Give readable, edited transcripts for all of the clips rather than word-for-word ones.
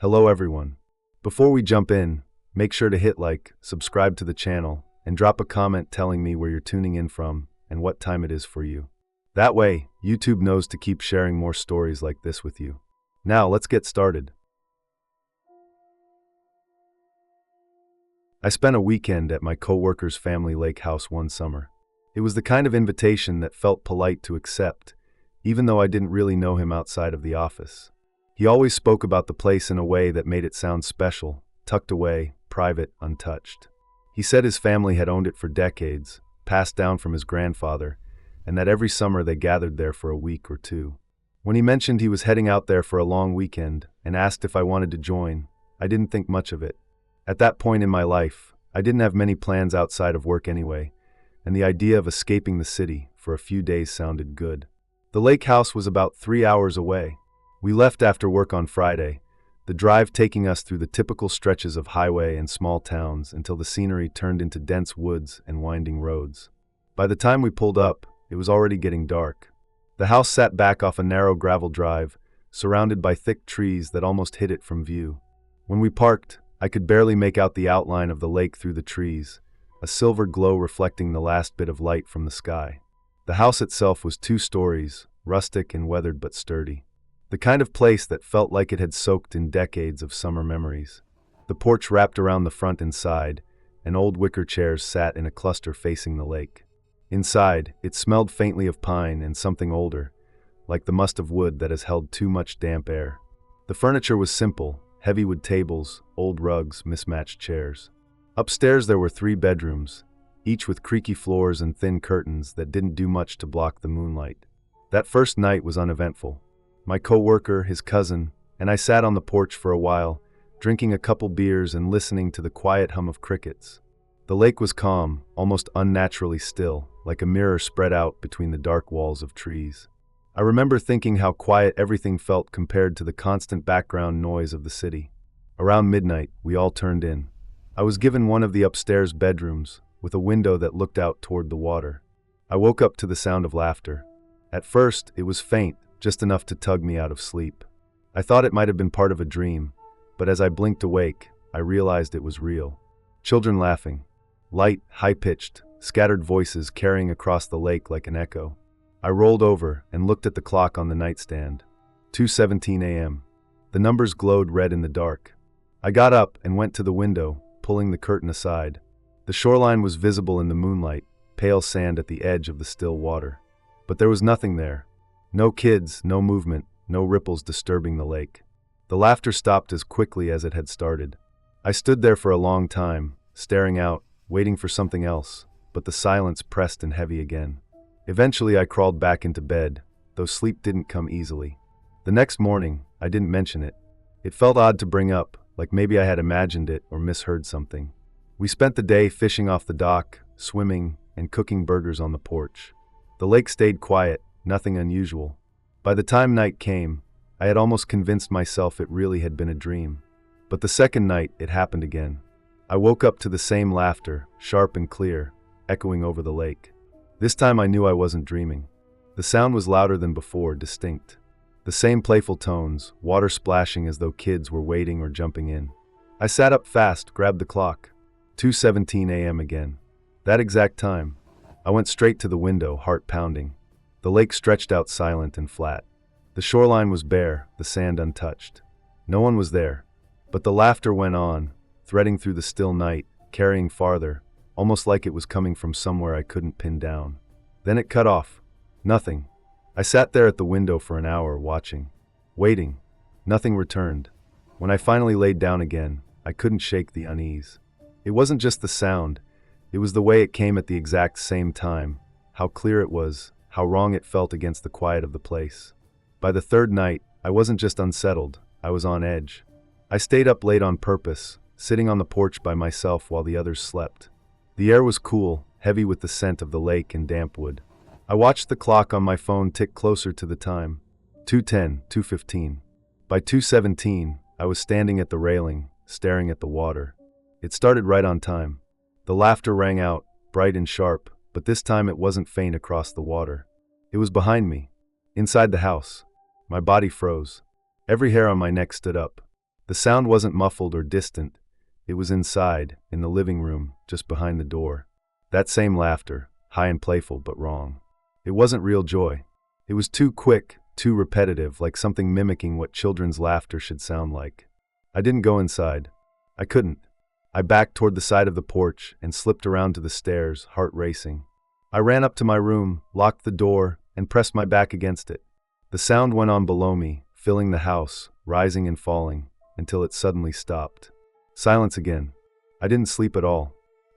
Hello everyone. Before we jump in, make sure to hit like, subscribe to the channel, and drop a comment telling me where you're tuning in from and what time it is for you. That way, YouTube knows to keep sharing more stories like this with you. Now, let's get started. I spent a weekend at my coworker's family lake house one summer. It was the kind of invitation that felt polite to accept, even though I didn't really know him outside of the office. He always spoke about the place in a way that made it sound special, tucked away, private, untouched. He said his family had owned it for decades, passed down from his grandfather, and that every summer they gathered there for a week or two. When he mentioned he was heading out there for a long weekend and asked if I wanted to join, I didn't think much of it. At that point in my life, I didn't have many plans outside of work anyway, and the idea of escaping the city for a few days sounded good. The lake house was about 3 hours away. We left after work on Friday, the drive taking us through the typical stretches of highway and small towns until the scenery turned into dense woods and winding roads. By the time we pulled up, it was already getting dark. The house sat back off a narrow gravel drive, surrounded by thick trees that almost hid it from view. When we parked, I could barely make out the outline of the lake through the trees, a silver glow reflecting the last bit of light from the sky. The house itself was 2 stories, rustic and weathered but sturdy. The kind of place that felt like it had soaked in decades of summer memories. The porch wrapped around the front and side, and old wicker chairs sat in a cluster facing the lake. Inside, it smelled faintly of pine and something older, like the must of wood that has held too much damp air. The furniture was simple, heavy wood tables, old rugs, mismatched chairs. Upstairs there were 3 bedrooms, each with creaky floors and thin curtains that didn't do much to block the moonlight. That first night was uneventful. My coworker, his cousin, and I sat on the porch for a while, drinking a couple beers and listening to the quiet hum of crickets. The lake was calm, almost unnaturally still, like a mirror spread out between the dark walls of trees. I remember thinking how quiet everything felt compared to the constant background noise of the city. Around midnight, we all turned in. I was given one of the upstairs bedrooms, with a window that looked out toward the water. I woke up to the sound of laughter. At first, it was faint, just enough to tug me out of sleep. I thought it might have been part of a dream, but as I blinked awake, I realized it was real. Children laughing. Light, high-pitched, scattered voices carrying across the lake like an echo. I rolled over and looked at the clock on the nightstand. 2:17 a.m. The numbers glowed red in the dark. I got up and went to the window, pulling the curtain aside. The shoreline was visible in the moonlight, pale sand at the edge of the still water. But there was nothing there. No kids, no movement, no ripples disturbing the lake. The laughter stopped as quickly as it had started. I stood there for a long time, staring out, waiting for something else, but the silence pressed and heavy again. Eventually I crawled back into bed, though sleep didn't come easily. The next morning, I didn't mention it. It felt odd to bring up, like maybe I had imagined it or misheard something. We spent the day fishing off the dock, swimming, and cooking burgers on the porch. The lake stayed quiet, nothing unusual. By the time night came, I had almost convinced myself it really had been a dream. But the second night, it happened again. I woke up to the same laughter, sharp and clear, echoing over the lake. This time I knew I wasn't dreaming. The sound was louder than before, distinct. The same playful tones, water splashing as though kids were wading or jumping in. I sat up fast, grabbed the clock. 2:17 a.m. again. That exact time. I went straight to the window, heart pounding. The lake stretched out silent and flat. The shoreline was bare, the sand untouched. No one was there. But the laughter went on, threading through the still night, carrying farther, almost like it was coming from somewhere I couldn't pin down. Then it cut off. Nothing. I sat there at the window for an hour, watching. Waiting. Nothing returned. When I finally laid down again, I couldn't shake the unease. It wasn't just the sound. It was the way it came at the exact same time, how clear it was, how wrong it felt against the quiet of the place. By the third night, I wasn't just unsettled, I was on edge. I stayed up late on purpose, sitting on the porch by myself while the others slept. The air was cool, heavy with the scent of the lake and damp wood. I watched the clock on my phone tick closer to the time. 2:10, 2:15. By 2:17, I was standing at the railing, staring at the water. It started right on time. The laughter rang out, bright and sharp, but this time it wasn't faint across the water. It was behind me, inside the house. My body froze. Every hair on my neck stood up. The sound wasn't muffled or distant. It was inside, in the living room, just behind the door. That same laughter, high and playful but wrong. It wasn't real joy. It was too quick, too repetitive, like something mimicking what children's laughter should sound like. I didn't go inside. I couldn't. I backed toward the side of the porch and slipped around to the stairs, heart racing. I ran up to my room, locked the door, and pressed my back against it. The sound went on below me, filling the house, rising and falling, until it suddenly stopped. Silence again. I didn't sleep at all.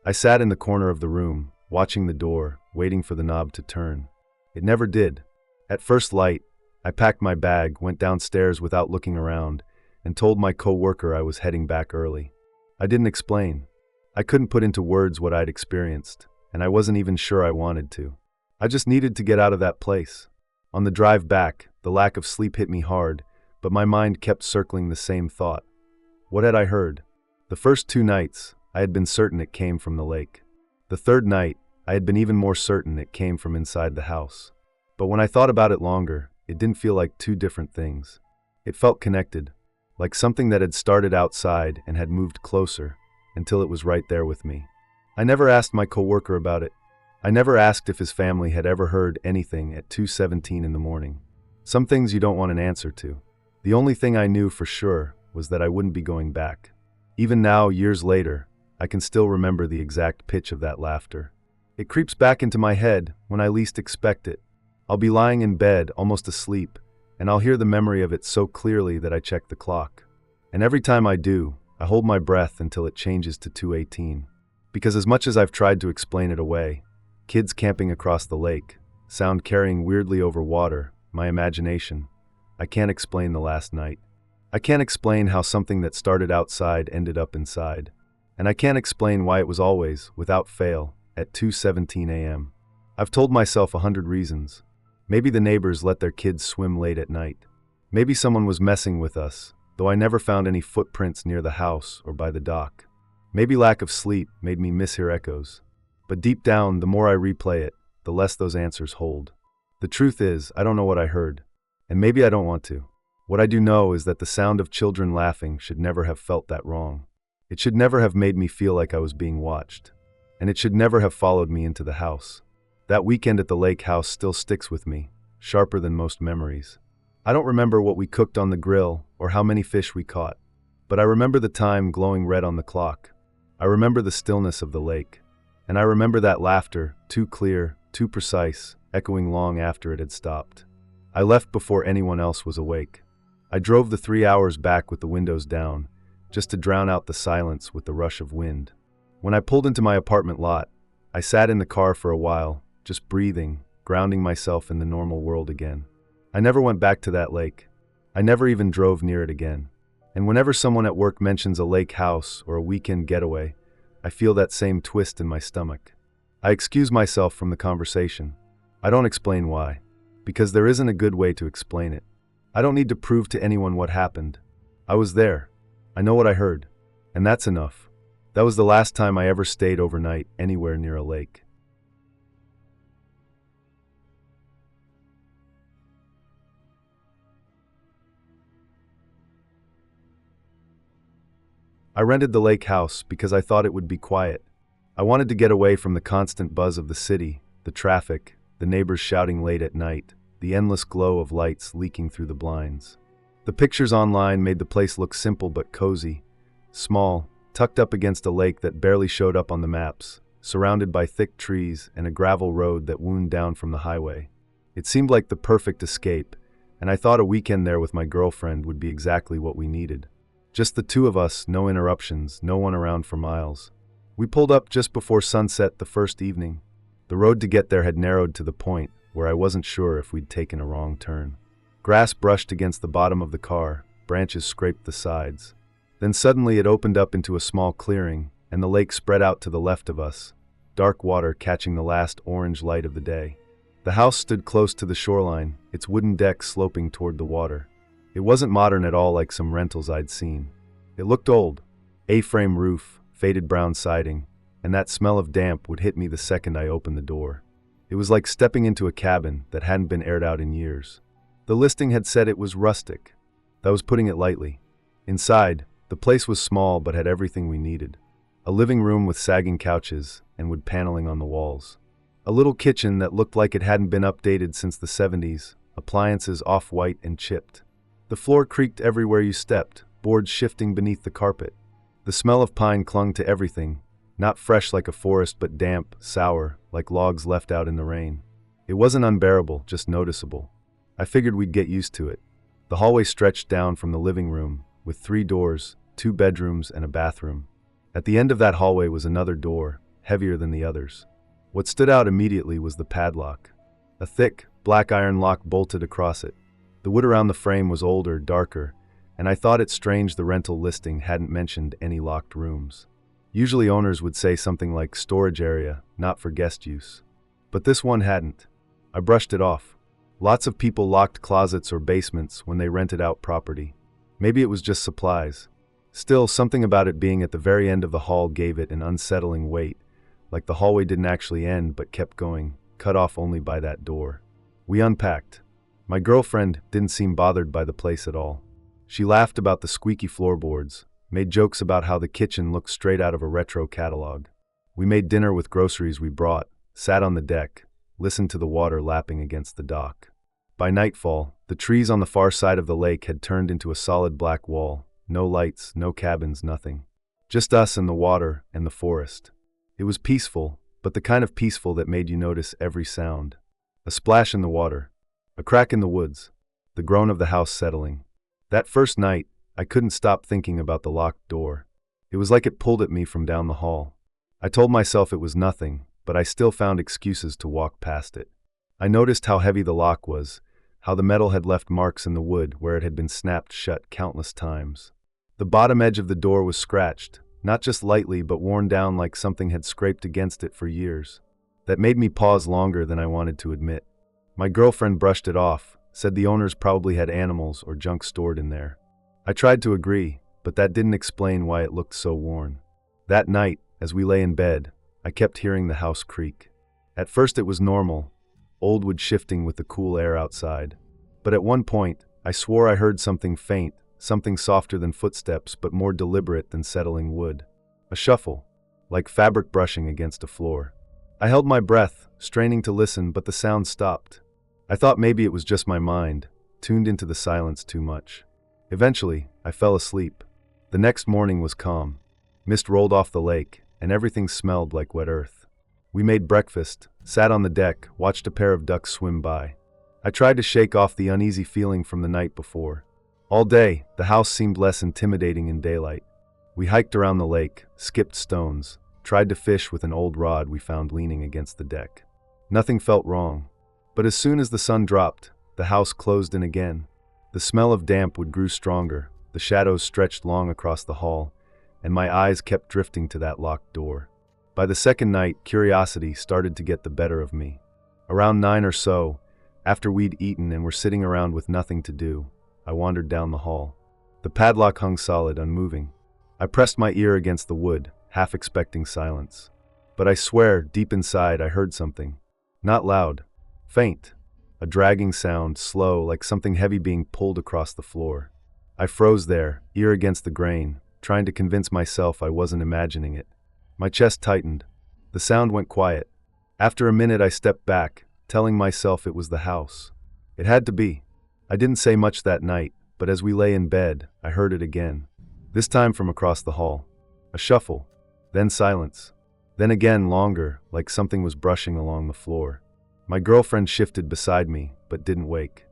I sat in the corner of the room, watching the door, waiting for the knob to turn. It never did. At first light, I packed my bag, went downstairs without looking around, and told my co-worker I was heading back early. I didn't explain. I couldn't put into words what I'd experienced, and I wasn't even sure I wanted to. I just needed to get out of that place. On the drive back, the lack of sleep hit me hard, but my mind kept circling the same thought. What had I heard? The first 2 nights, I had been certain it came from the lake. The third night, I had been even more certain it came from inside the house. But when I thought about it longer, it didn't feel like 2 different things. It felt connected, like something that had started outside and had moved closer, until it was right there with me. I never asked my coworker about it. I never asked if his family had ever heard anything at 2:17 in the morning. Some things you don't want an answer to. The only thing I knew for sure was that I wouldn't be going back. Even now, years later, I can still remember the exact pitch of that laughter. It creeps back into my head when I least expect it. I'll be lying in bed, almost asleep, and I'll hear the memory of it so clearly that I check the clock. And every time I do, I hold my breath until it changes to 2:18. Because as much as I've tried to explain it away, kids camping across the lake, sound carrying weirdly over water, my imagination, I can't explain the last night. I can't explain how something that started outside ended up inside. And I can't explain why it was always, without fail, at 2:17 a.m. I've told myself 100 reasons. Maybe the neighbors let their kids swim late at night. Maybe someone was messing with us, though I never found any footprints near the house or by the dock. Maybe lack of sleep made me mishear echoes. But deep down, the more I replay it, the less those answers hold. The truth is, I don't know what I heard. And maybe I don't want to. What I do know is that the sound of children laughing should never have felt that wrong. It should never have made me feel like I was being watched. And it should never have followed me into the house. That weekend at the lake house still sticks with me, sharper than most memories. I don't remember what we cooked on the grill or how many fish we caught, but I remember the time glowing red on the clock. I remember the stillness of the lake. And I remember that laughter, too clear, too precise, echoing long after it had stopped. I left before anyone else was awake. I drove the 3 hours back with the windows down, just to drown out the silence with the rush of wind. When I pulled into my apartment lot, I sat in the car for a while, just breathing, grounding myself in the normal world again. I never went back to that lake. I never even drove near it again. And whenever someone at work mentions a lake house or a weekend getaway, I feel that same twist in my stomach. I excuse myself from the conversation. I don't explain why, because there isn't a good way to explain it. I don't need to prove to anyone what happened. I was there. I know what I heard. And that's enough. That was the last time I ever stayed overnight anywhere near a lake. I rented the lake house because I thought it would be quiet. I wanted to get away from the constant buzz of the city, the traffic, the neighbors shouting late at night, the endless glow of lights leaking through the blinds. The pictures online made the place look simple but cozy, small, tucked up against a lake that barely showed up on the maps, surrounded by thick trees and a gravel road that wound down from the highway. It seemed like the perfect escape, and I thought a weekend there with my girlfriend would be exactly what we needed. Just the 2 of us, no interruptions, no one around for miles. We pulled up just before sunset the first evening. The road to get there had narrowed to the point where I wasn't sure if we'd taken a wrong turn. Grass brushed against the bottom of the car, branches scraped the sides. Then suddenly it opened up into a small clearing, and the lake spread out to the left of us, dark water catching the last orange light of the day. The house stood close to the shoreline, its wooden deck sloping toward the water. It wasn't modern at all like some rentals I'd seen. It looked old. A-frame roof, faded brown siding, and that smell of damp would hit me the second I opened the door. It was like stepping into a cabin that hadn't been aired out in years. The listing had said it was rustic. That was putting it lightly. Inside, The place was small but had everything we needed. A living room with sagging couches and wood paneling on the walls. A little kitchen that looked like it hadn't been updated since the 70s, appliances off-white and chipped. The floor creaked everywhere you stepped, boards shifting beneath the carpet. The smell of pine clung to everything, not fresh like a forest but damp, sour, like logs left out in the rain. It wasn't unbearable, just noticeable. I figured we'd get used to it. The hallway stretched down from the living room, with 3 doors, 2 bedrooms and a bathroom. At the end of that hallway was another door, heavier than the others. What stood out immediately was the padlock. A thick, black iron lock bolted across it. The wood around the frame was older, darker, and I thought it strange the rental listing hadn't mentioned any locked rooms. Usually owners would say something like storage area, not for guest use. But this one hadn't. I brushed it off. Lots of people locked closets or basements when they rented out property. Maybe it was just supplies. Still, something about it being at the very end of the hall gave it an unsettling weight, like the hallway didn't actually end but kept going, cut off only by that door. We unpacked. My girlfriend didn't seem bothered by the place at all. She laughed about the squeaky floorboards, made jokes about how the kitchen looked straight out of a retro catalog. We made dinner with groceries we brought, sat on the deck, listened to the water lapping against the dock. By nightfall, the trees on the far side of the lake had turned into a solid black wall. No lights, no cabins, nothing. Just us and the water and the forest. It was peaceful, but the kind of peaceful that made you notice every sound. A splash in the water, a crack in the woods, the groan of the house settling. That first night, I couldn't stop thinking about the locked door. It was like it pulled at me from down the hall. I told myself it was nothing, but I still found excuses to walk past it. I noticed how heavy the lock was, how the metal had left marks in the wood where it had been snapped shut countless times. The bottom edge of the door was scratched, not just lightly but worn down like something had scraped against it for years. That made me pause longer than I wanted to admit. My girlfriend brushed it off, said the owners probably had animals or junk stored in there. I tried to agree, but that didn't explain why it looked so worn. That night, as we lay in bed, I kept hearing the house creak. At first it was normal, old wood shifting with the cool air outside. But at one point, I swore I heard something faint, something softer than footsteps but more deliberate than settling wood. A shuffle, like fabric brushing against a floor. I held my breath, straining to listen, but the sound stopped. I thought maybe it was just my mind, tuned into the silence too much. Eventually, I fell asleep. The next morning was calm. Mist rolled off the lake, and everything smelled like wet earth. We made breakfast, sat on the deck, watched a pair of ducks swim by. I tried to shake off the uneasy feeling from the night before. All day, the house seemed less intimidating in daylight. We hiked around the lake, skipped stones, tried to fish with an old rod we found leaning against the deck. Nothing felt wrong. But as soon as the sun dropped, the house closed in again. The smell of damp wood grew stronger, the shadows stretched long across the hall, and my eyes kept drifting to that locked door. By the second night, curiosity started to get the better of me. Around 9 or so, after we'd eaten and were sitting around with nothing to do, I wandered down the hall. The padlock hung solid, unmoving. I pressed my ear against the wood, half expecting silence. But I swear, deep inside, I heard something. Not loud, faint. A dragging sound, slow, like something heavy being pulled across the floor. I froze there, ear against the grain, trying to convince myself I wasn't imagining it. My chest tightened. The sound went quiet. After a minute, I stepped back, telling myself it was the house. It had to be. I didn't say much that night, but as we lay in bed, I heard it again. This time from across the hall. A shuffle, then silence. Then again longer, like something was brushing along the floor. My girlfriend shifted beside me, but didn't wake.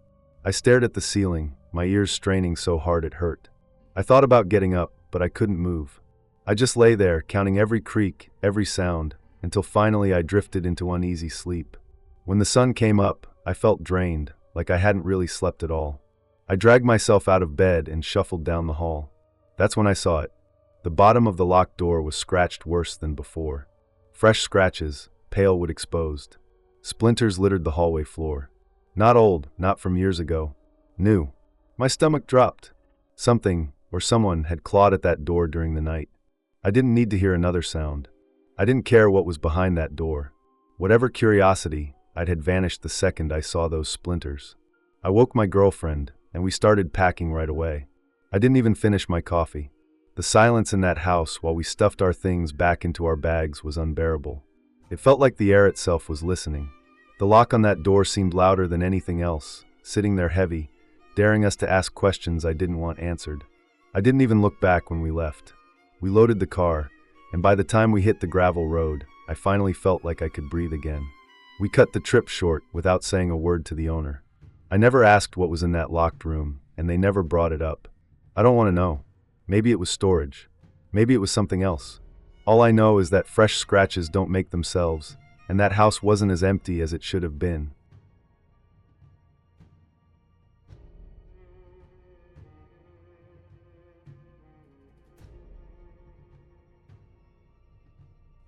I stared at the ceiling, my ears straining so hard it hurt. I thought about getting up, but I couldn't move. I just lay there, counting every creak, every sound, until finally I drifted into uneasy sleep. When the sun came up, I felt drained, like I hadn't really slept at all. I dragged myself out of bed and shuffled down the hall. That's when I saw it. The bottom of the locked door was scratched worse than before. Fresh scratches, pale wood exposed. Splinters littered the hallway floor. Not old, not from years ago. New. My stomach dropped. Something, or someone, had clawed at that door during the night. I didn't need to hear another sound. I didn't care what was behind that door. Whatever curiosity, I'd had vanished the second I saw those splinters. I woke my girlfriend, and we started packing right away. I didn't even finish my coffee. The silence in that house while we stuffed our things back into our bags was unbearable. It felt like the air itself was listening. The lock on that door seemed louder than anything else, sitting there heavy, daring us to ask questions I didn't want answered. I didn't even look back when we left. We loaded the car, and by the time we hit the gravel road, I finally felt like I could breathe again. We cut the trip short without saying a word to the owner. I never asked what was in that locked room, and they never brought it up. I don't want to know. Maybe it was storage. Maybe it was something else. All I know is that fresh scratches don't make themselves, and that house wasn't as empty as it should have been.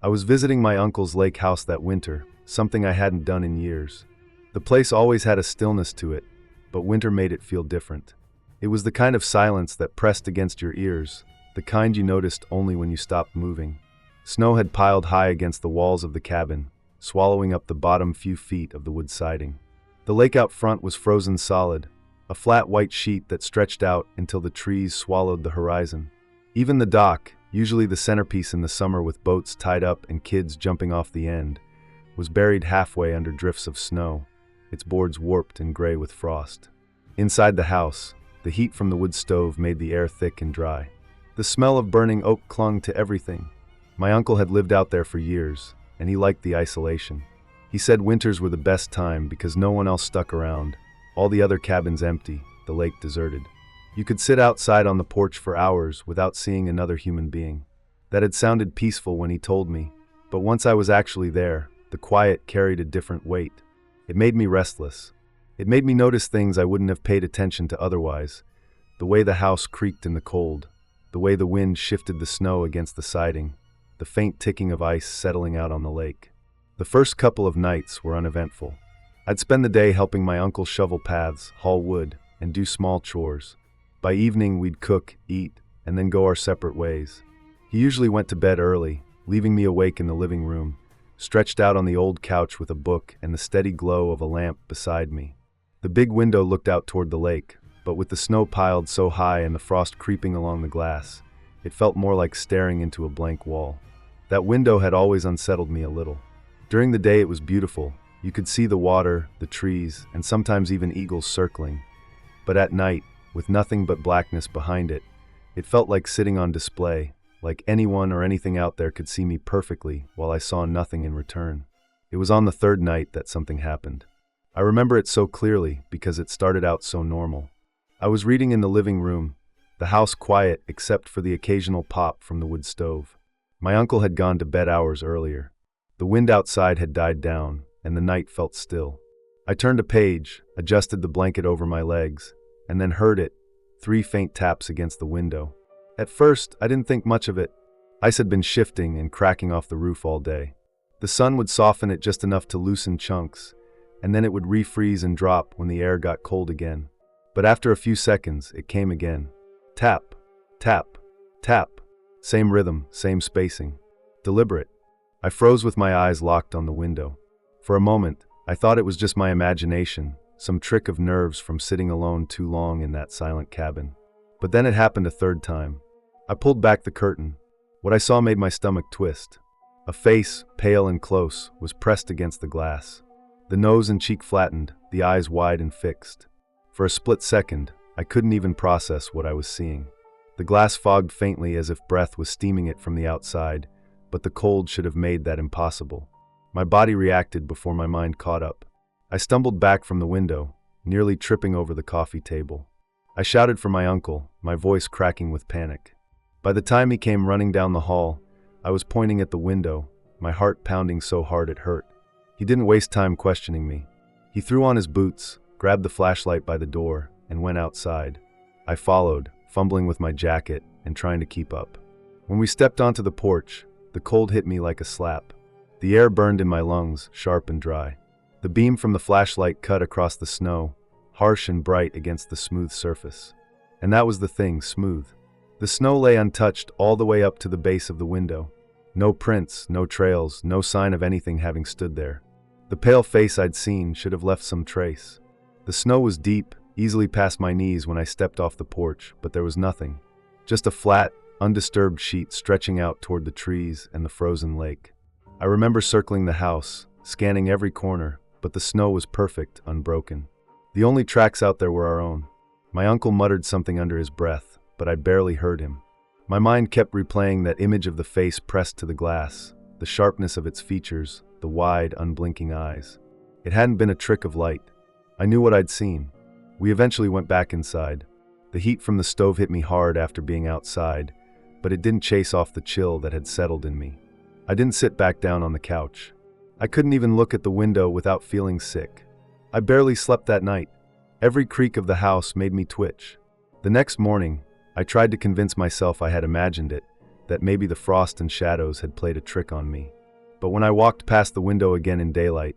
I was visiting my uncle's lake house that winter, something I hadn't done in years. The place always had a stillness to it, but winter made it feel different. It was the kind of silence that pressed against your ears, the kind you noticed only when you stopped moving. Snow had piled high against the walls of the cabin, swallowing up the bottom few feet of the wood siding. The lake out front was frozen solid, a flat white sheet that stretched out until the trees swallowed the horizon. Even the dock, usually the centerpiece in the summer with boats tied up and kids jumping off the end, was buried halfway under drifts of snow, its boards warped and gray with frost. Inside the house, the heat from the wood stove made the air thick and dry. The smell of burning oak clung to everything. My uncle had lived out there for years, and he liked the isolation. He said winters were the best time because no one else stuck around, all the other cabins empty, the lake deserted. You could sit outside on the porch for hours without seeing another human being. That had sounded peaceful when he told me, but once I was actually there, the quiet carried a different weight. It made me restless. It made me notice things I wouldn't have paid attention to otherwise. The way the house creaked in the cold, the way the wind shifted the snow against the siding, the faint ticking of ice settling out on the lake. The first couple of nights were uneventful. I'd spend the day helping my uncle shovel paths, haul wood, and do small chores. By evening, we'd cook, eat, and then go our separate ways. He usually went to bed early, leaving me awake in the living room, stretched out on the old couch with a book and the steady glow of a lamp beside me. The big window looked out toward the lake, but with the snow piled so high and the frost creeping along the glass, it felt more like staring into a blank wall. That window had always unsettled me a little. During the day it was beautiful. You could see the water, the trees, and sometimes even eagles circling. But at night, with nothing but blackness behind it, it felt like sitting on display, like anyone or anything out there could see me perfectly while I saw nothing in return. It was on the third night that something happened. I remember it so clearly because it started out so normal. I was reading in the living room, the house quiet except for the occasional pop from the wood stove. My uncle had gone to bed hours earlier. The wind outside had died down, and the night felt still. I turned a page, adjusted the blanket over my legs, and then heard it, 3 faint taps against the window. At first, I didn't think much of it. Ice had been shifting and cracking off the roof all day. The sun would soften it just enough to loosen chunks, and then it would refreeze and drop when the air got cold again. But after a few seconds, it came again. Tap, tap, tap. Same rhythm, same spacing. Deliberate. I froze with my eyes locked on the window. For a moment, I thought it was just my imagination, some trick of nerves from sitting alone too long in that silent cabin. But then it happened a third time. I pulled back the curtain. What I saw made my stomach twist. A face, pale and close, was pressed against the glass. The nose and cheek flattened, the eyes wide and fixed. For a split second, I couldn't even process what I was seeing. The glass fogged faintly as if breath was steaming it from the outside, but the cold should have made that impossible. My body reacted before my mind caught up. I stumbled back from the window, nearly tripping over the coffee table. I shouted for my uncle, my voice cracking with panic. By the time he came running down the hall, I was pointing at the window, my heart pounding so hard it hurt. He didn't waste time questioning me. He threw on his boots, grabbed the flashlight by the door, and went outside. I followed, fumbling with my jacket and trying to keep up. When we stepped onto the porch, the cold hit me like a slap. The air burned in my lungs, sharp and dry. The beam from the flashlight cut across the snow, harsh and bright against the smooth surface. And that was the thing, smooth. The snow lay untouched all the way up to the base of the window. No prints, no trails, no sign of anything having stood there. The pale face I'd seen should have left some trace. The snow was deep, easily past my knees when I stepped off the porch, but there was nothing. Just a flat, undisturbed sheet stretching out toward the trees and the frozen lake. I remember circling the house, scanning every corner, but the snow was perfect, unbroken. The only tracks out there were our own. My uncle muttered something under his breath, but I barely heard him. My mind kept replaying that image of the face pressed to the glass, the sharpness of its features, the wide, unblinking eyes. It hadn't been a trick of light. I knew what I'd seen. We eventually went back inside. The heat from the stove hit me hard after being outside, but it didn't chase off the chill that had settled in me. I didn't sit back down on the couch. I couldn't even look at the window without feeling sick. I barely slept that night. Every creak of the house made me twitch. The next morning, I tried to convince myself I had imagined it, that maybe the frost and shadows had played a trick on me. But when I walked past the window again in daylight,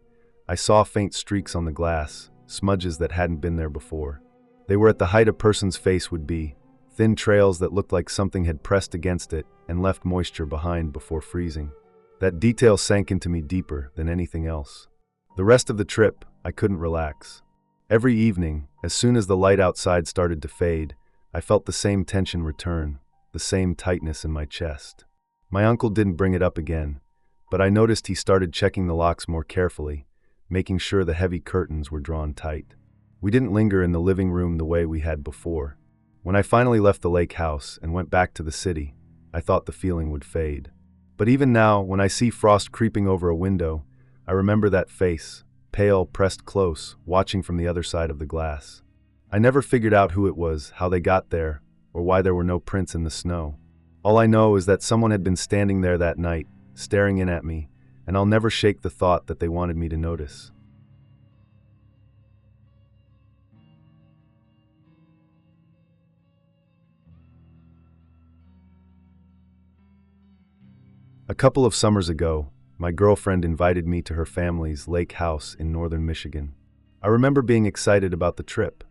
I saw faint streaks on the glass, smudges that hadn't been there before. They were at the height a person's face would be, thin trails that looked like something had pressed against it and left moisture behind before freezing. That detail sank into me deeper than anything else. The rest of the trip, I couldn't relax. Every evening, as soon as the light outside started to fade, I felt the same tension return, the same tightness in my chest. My uncle didn't bring it up again, but I noticed he started checking the locks more carefully, making sure the heavy curtains were drawn tight. We didn't linger in the living room the way we had before. When I finally left the lake house and went back to the city, I thought the feeling would fade. But even now, when I see frost creeping over a window, I remember that face, pale, pressed close, watching from the other side of the glass. I never figured out who it was, how they got there, or why there were no prints in the snow. All I know is that someone had been standing there that night, staring in at me, and I'll never shake the thought that they wanted me to notice. A couple of summers ago, my girlfriend invited me to her family's lake house in northern Michigan. I remember being excited about the trip.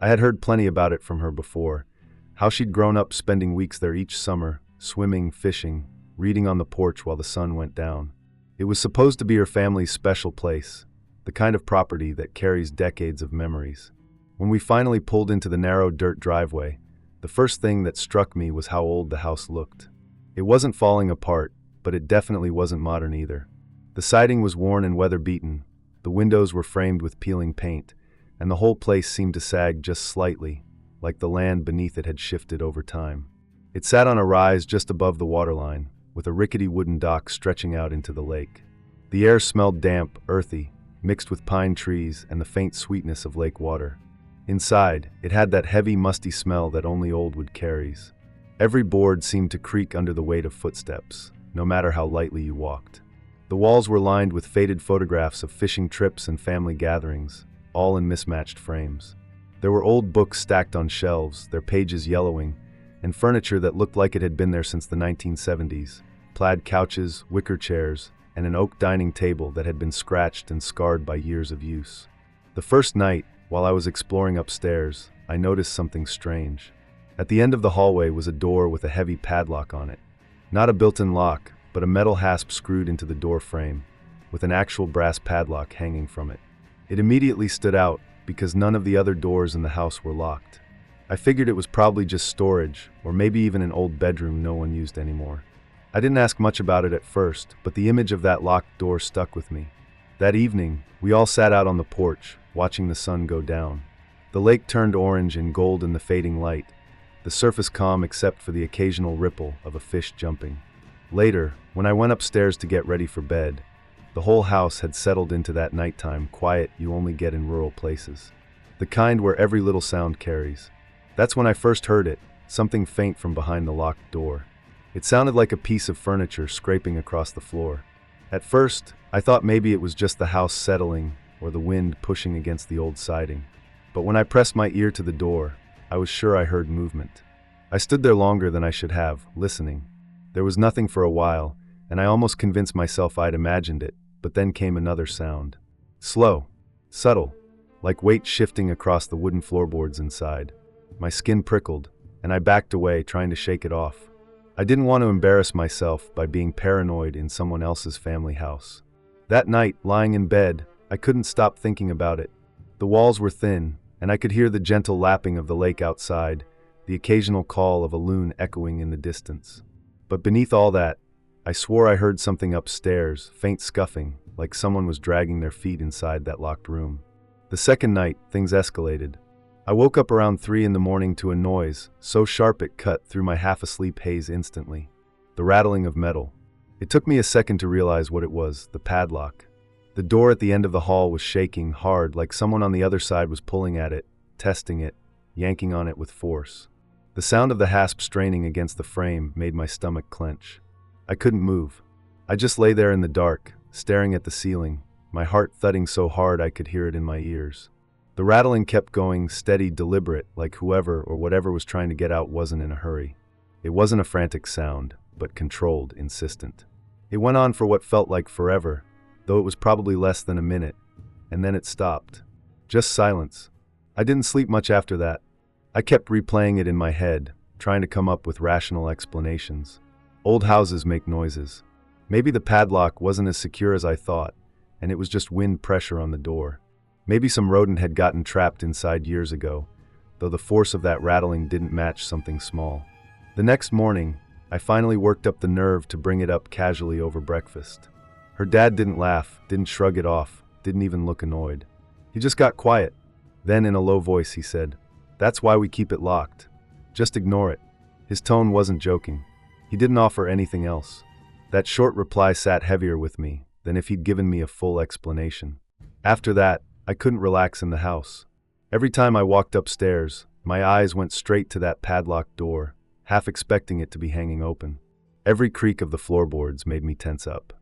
I had heard plenty about it from her before, how she'd grown up spending weeks there each summer, swimming, fishing, reading on the porch while the sun went down. It was supposed to be her family's special place, the kind of property that carries decades of memories. When we finally pulled into the narrow dirt driveway, the first thing that struck me was how old the house looked. It wasn't falling apart, but it definitely wasn't modern either. The siding was worn and weather-beaten, the windows were framed with peeling paint, and the whole place seemed to sag just slightly, like the land beneath it had shifted over time. It sat on a rise just above the waterline, with a rickety wooden dock stretching out into the lake. The air smelled damp, earthy, mixed with pine trees and the faint sweetness of lake water. Inside, it had that heavy, musty smell that only old wood carries. Every board seemed to creak under the weight of footsteps, no matter how lightly you walked. The walls were lined with faded photographs of fishing trips and family gatherings, all in mismatched frames. There were old books stacked on shelves, their pages yellowing, and furniture that looked like it had been there since the 1970s. Plaid couches, wicker chairs, and an oak dining table that had been scratched and scarred by years of use. The first night, while I was exploring upstairs, I noticed something strange. At the end of the hallway was a door with a heavy padlock on it. Not a built-in lock, but a metal hasp screwed into the door frame, with an actual brass padlock hanging from it. It immediately stood out because none of the other doors in the house were locked. I figured it was probably just storage, or maybe even an old bedroom no one used anymore. I didn't ask much about it at first, but the image of that locked door stuck with me. That evening, we all sat out on the porch, watching the sun go down. The lake turned orange and gold in the fading light, the surface calm except for the occasional ripple of a fish jumping. Later, when I went upstairs to get ready for bed, the whole house had settled into that nighttime quiet you only get in rural places. The kind where every little sound carries. That's when I first heard it, something faint from behind the locked door. It sounded like a piece of furniture scraping across the floor. At first, I thought maybe it was just the house settling or the wind pushing against the old siding. But when I pressed my ear to the door, I was sure I heard movement. I stood there longer than I should have, listening. There was nothing for a while, and I almost convinced myself I'd imagined it, but then came another sound. Slow, subtle, like weight shifting across the wooden floorboards inside. My skin prickled, and I backed away, trying to shake it off. I didn't want to embarrass myself by being paranoid in someone else's family house. That night, lying in bed, I couldn't stop thinking about it. The walls were thin, and I could hear the gentle lapping of the lake outside, the occasional call of a loon echoing in the distance. But beneath all that, I swore I heard something upstairs, faint scuffing, like someone was dragging their feet inside that locked room. The second night, things escalated. I woke up around 3 in the morning to a noise, so sharp it cut through my half-asleep haze instantly. The rattling of metal. It took me a second to realize what it was, the padlock. The door at the end of the hall was shaking hard, like someone on the other side was pulling at it, testing it, yanking on it with force. The sound of the hasp straining against the frame made my stomach clench. I couldn't move. I just lay there in the dark, staring at the ceiling, my heart thudding so hard I could hear it in my ears. The rattling kept going, steady, deliberate, like whoever or whatever was trying to get out wasn't in a hurry. It wasn't a frantic sound, but controlled, insistent. It went on for what felt like forever, though it was probably less than a minute, and then it stopped. Just silence. I didn't sleep much after that. I kept replaying it in my head, trying to come up with rational explanations. Old houses make noises. Maybe the padlock wasn't as secure as I thought, and it was just wind pressure on the door. Maybe some rodent had gotten trapped inside years ago, though the force of that rattling didn't match something small. The next morning, I finally worked up the nerve to bring it up casually over breakfast. Her dad didn't laugh, didn't shrug it off, didn't even look annoyed. He just got quiet. Then in a low voice he said, "That's why we keep it locked. Just ignore it." His tone wasn't joking. He didn't offer anything else. That short reply sat heavier with me than if he'd given me a full explanation. After that, I couldn't relax in the house. Every time I walked upstairs, my eyes went straight to that padlocked door, half expecting it to be hanging open. Every creak of the floorboards made me tense up.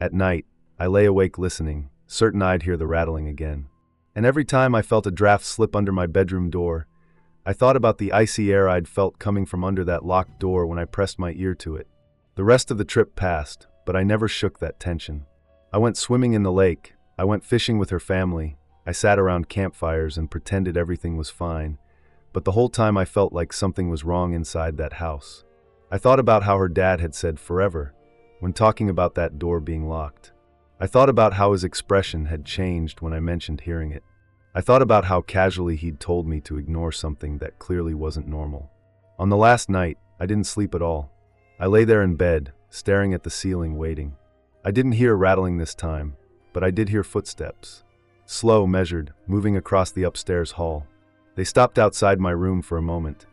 At night, I lay awake listening, certain I'd hear the rattling again. And every time I felt a draft slip under my bedroom door, I thought about the icy air I'd felt coming from under that locked door when I pressed my ear to it. The rest of the trip passed, but I never shook that tension. I went swimming in the lake, I went fishing with her family, I sat around campfires and pretended everything was fine, but the whole time I felt like something was wrong inside that house. I thought about how her dad had said forever, when talking about that door being locked. I thought about how his expression had changed when I mentioned hearing it. I thought about how casually he'd told me to ignore something that clearly wasn't normal. On the last night, I didn't sleep at all. I lay there in bed, staring at the ceiling, waiting. I didn't hear rattling this time, but I did hear footsteps. Slow, measured, moving across the upstairs hall. They stopped outside my room for a moment.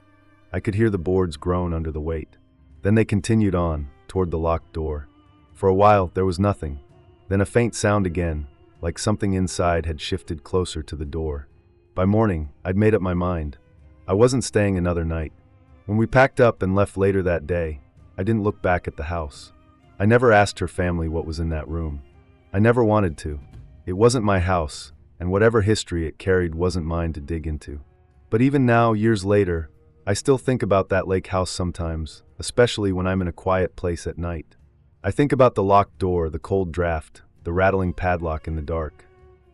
I could hear the boards groan under the weight. Then they continued on, toward the locked door. For a while, there was nothing. Then a faint sound again, like something inside had shifted closer to the door. By morning, I'd made up my mind. I wasn't staying another night. When we packed up and left later that day, I didn't look back at the house. I never asked her family what was in that room. I never wanted to. It wasn't my house, and whatever history it carried wasn't mine to dig into. But even now, years later, I still think about that lake house sometimes, especially when I'm in a quiet place at night. I think about the locked door, the cold draft, the rattling padlock in the dark.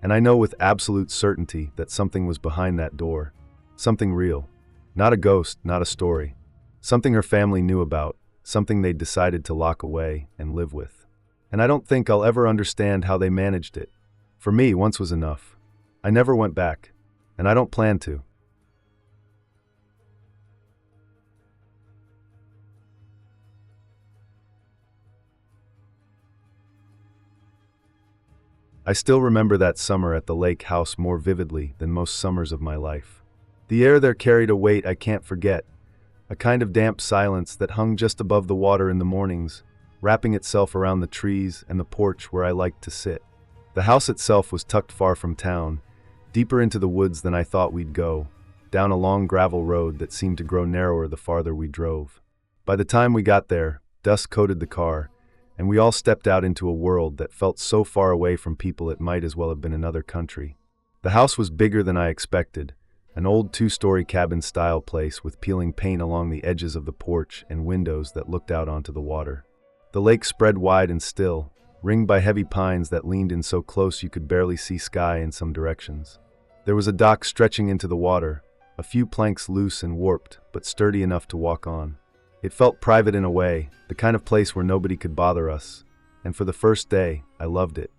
And I know with absolute certainty that something was behind that door. Something real. Not a ghost, not a story. Something her family knew about, something they'd decided to lock away and live with. And I don't think I'll ever understand how they managed it. For me, once was enough. I never went back, and I don't plan to. I still remember that summer at the lake house more vividly than most summers of my life. The air there carried a weight I can't forget, a kind of damp silence that hung just above the water in the mornings, wrapping itself around the trees and the porch where I liked to sit. The house itself was tucked far from town, deeper into the woods than I thought we'd go, down a long gravel road that seemed to grow narrower the farther we drove. By the time we got there, dust coated the car, and we all stepped out into a world that felt so far away from people it might as well have been another country. The house was bigger than I expected, an old 2-story cabin-style place with peeling paint along the edges of the porch and windows that looked out onto the water. The lake spread wide and still, ringed by heavy pines that leaned in so close you could barely see sky in some directions. There was a dock stretching into the water, a few planks loose and warped, but sturdy enough to walk on. It felt private in a way, the kind of place where nobody could bother us, and for the first day, I loved it.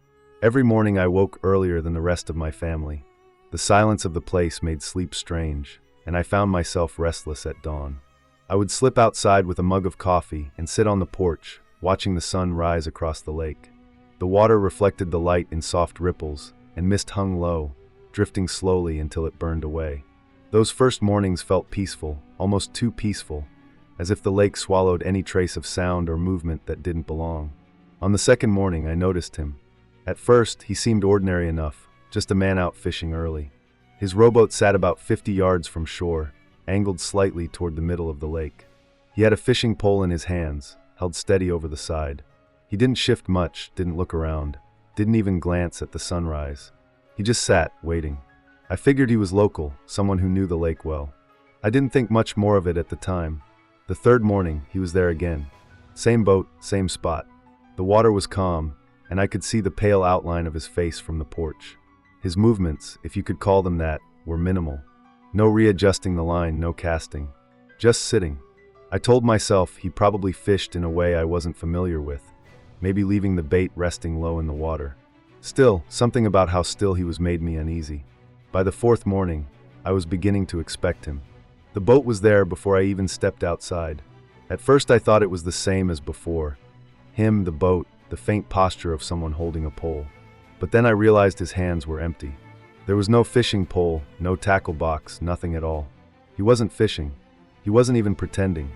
Every morning I woke earlier than the rest of my family. The silence of the place made sleep strange, and I found myself restless at dawn. I would slip outside with a mug of coffee and sit on the porch, watching the sun rise across the lake. The water reflected the light in soft ripples, and mist hung low, drifting slowly until it burned away. Those first mornings felt peaceful, almost too peaceful, as if the lake swallowed any trace of sound or movement that didn't belong. On the second morning, I noticed him. At first, he seemed ordinary enough, just a man out fishing early. His rowboat sat about 50 yards from shore, angled slightly toward the middle of the lake. He had a fishing pole in his hands, held steady over the side. He didn't shift much, didn't look around, didn't even glance at the sunrise. He just sat, waiting. I figured he was local, someone who knew the lake well. I didn't think much more of it at the time. The third morning, he was there again. Same boat, same spot. The water was calm, and I could see the pale outline of his face from the porch. His movements, if you could call them that, were minimal. No readjusting the line, no casting. Just sitting. I told myself he probably fished in a way I wasn't familiar with, maybe leaving the bait resting low in the water. Still, something about how still he was made me uneasy. By the fourth morning, I was beginning to expect him. The boat was there before I even stepped outside. At first I thought it was the same as before. Him, the boat, the faint posture of someone holding a pole. But then I realized his hands were empty. There was no fishing pole, no tackle box, nothing at all. He wasn't fishing. He wasn't even pretending.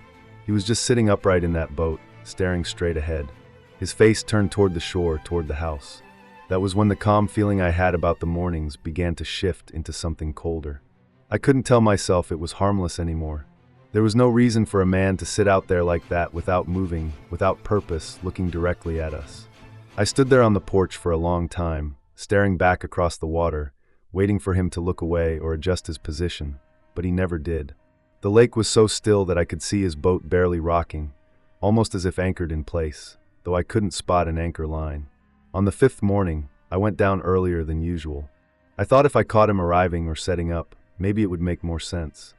He was just sitting upright in that boat, staring straight ahead. His face turned toward the shore, toward the house. That was when the calm feeling I had about the mornings began to shift into something colder. I couldn't tell myself it was harmless anymore. There was no reason for a man to sit out there like that without moving, without purpose, looking directly at us. I stood there on the porch for a long time, staring back across the water, waiting for him to look away or adjust his position, but he never did. The lake was so still that I could see his boat barely rocking, almost as if anchored in place, though I couldn't spot an anchor line. On the fifth morning, I went down earlier than usual. I thought if I caught him arriving or setting up, maybe it would make more sense.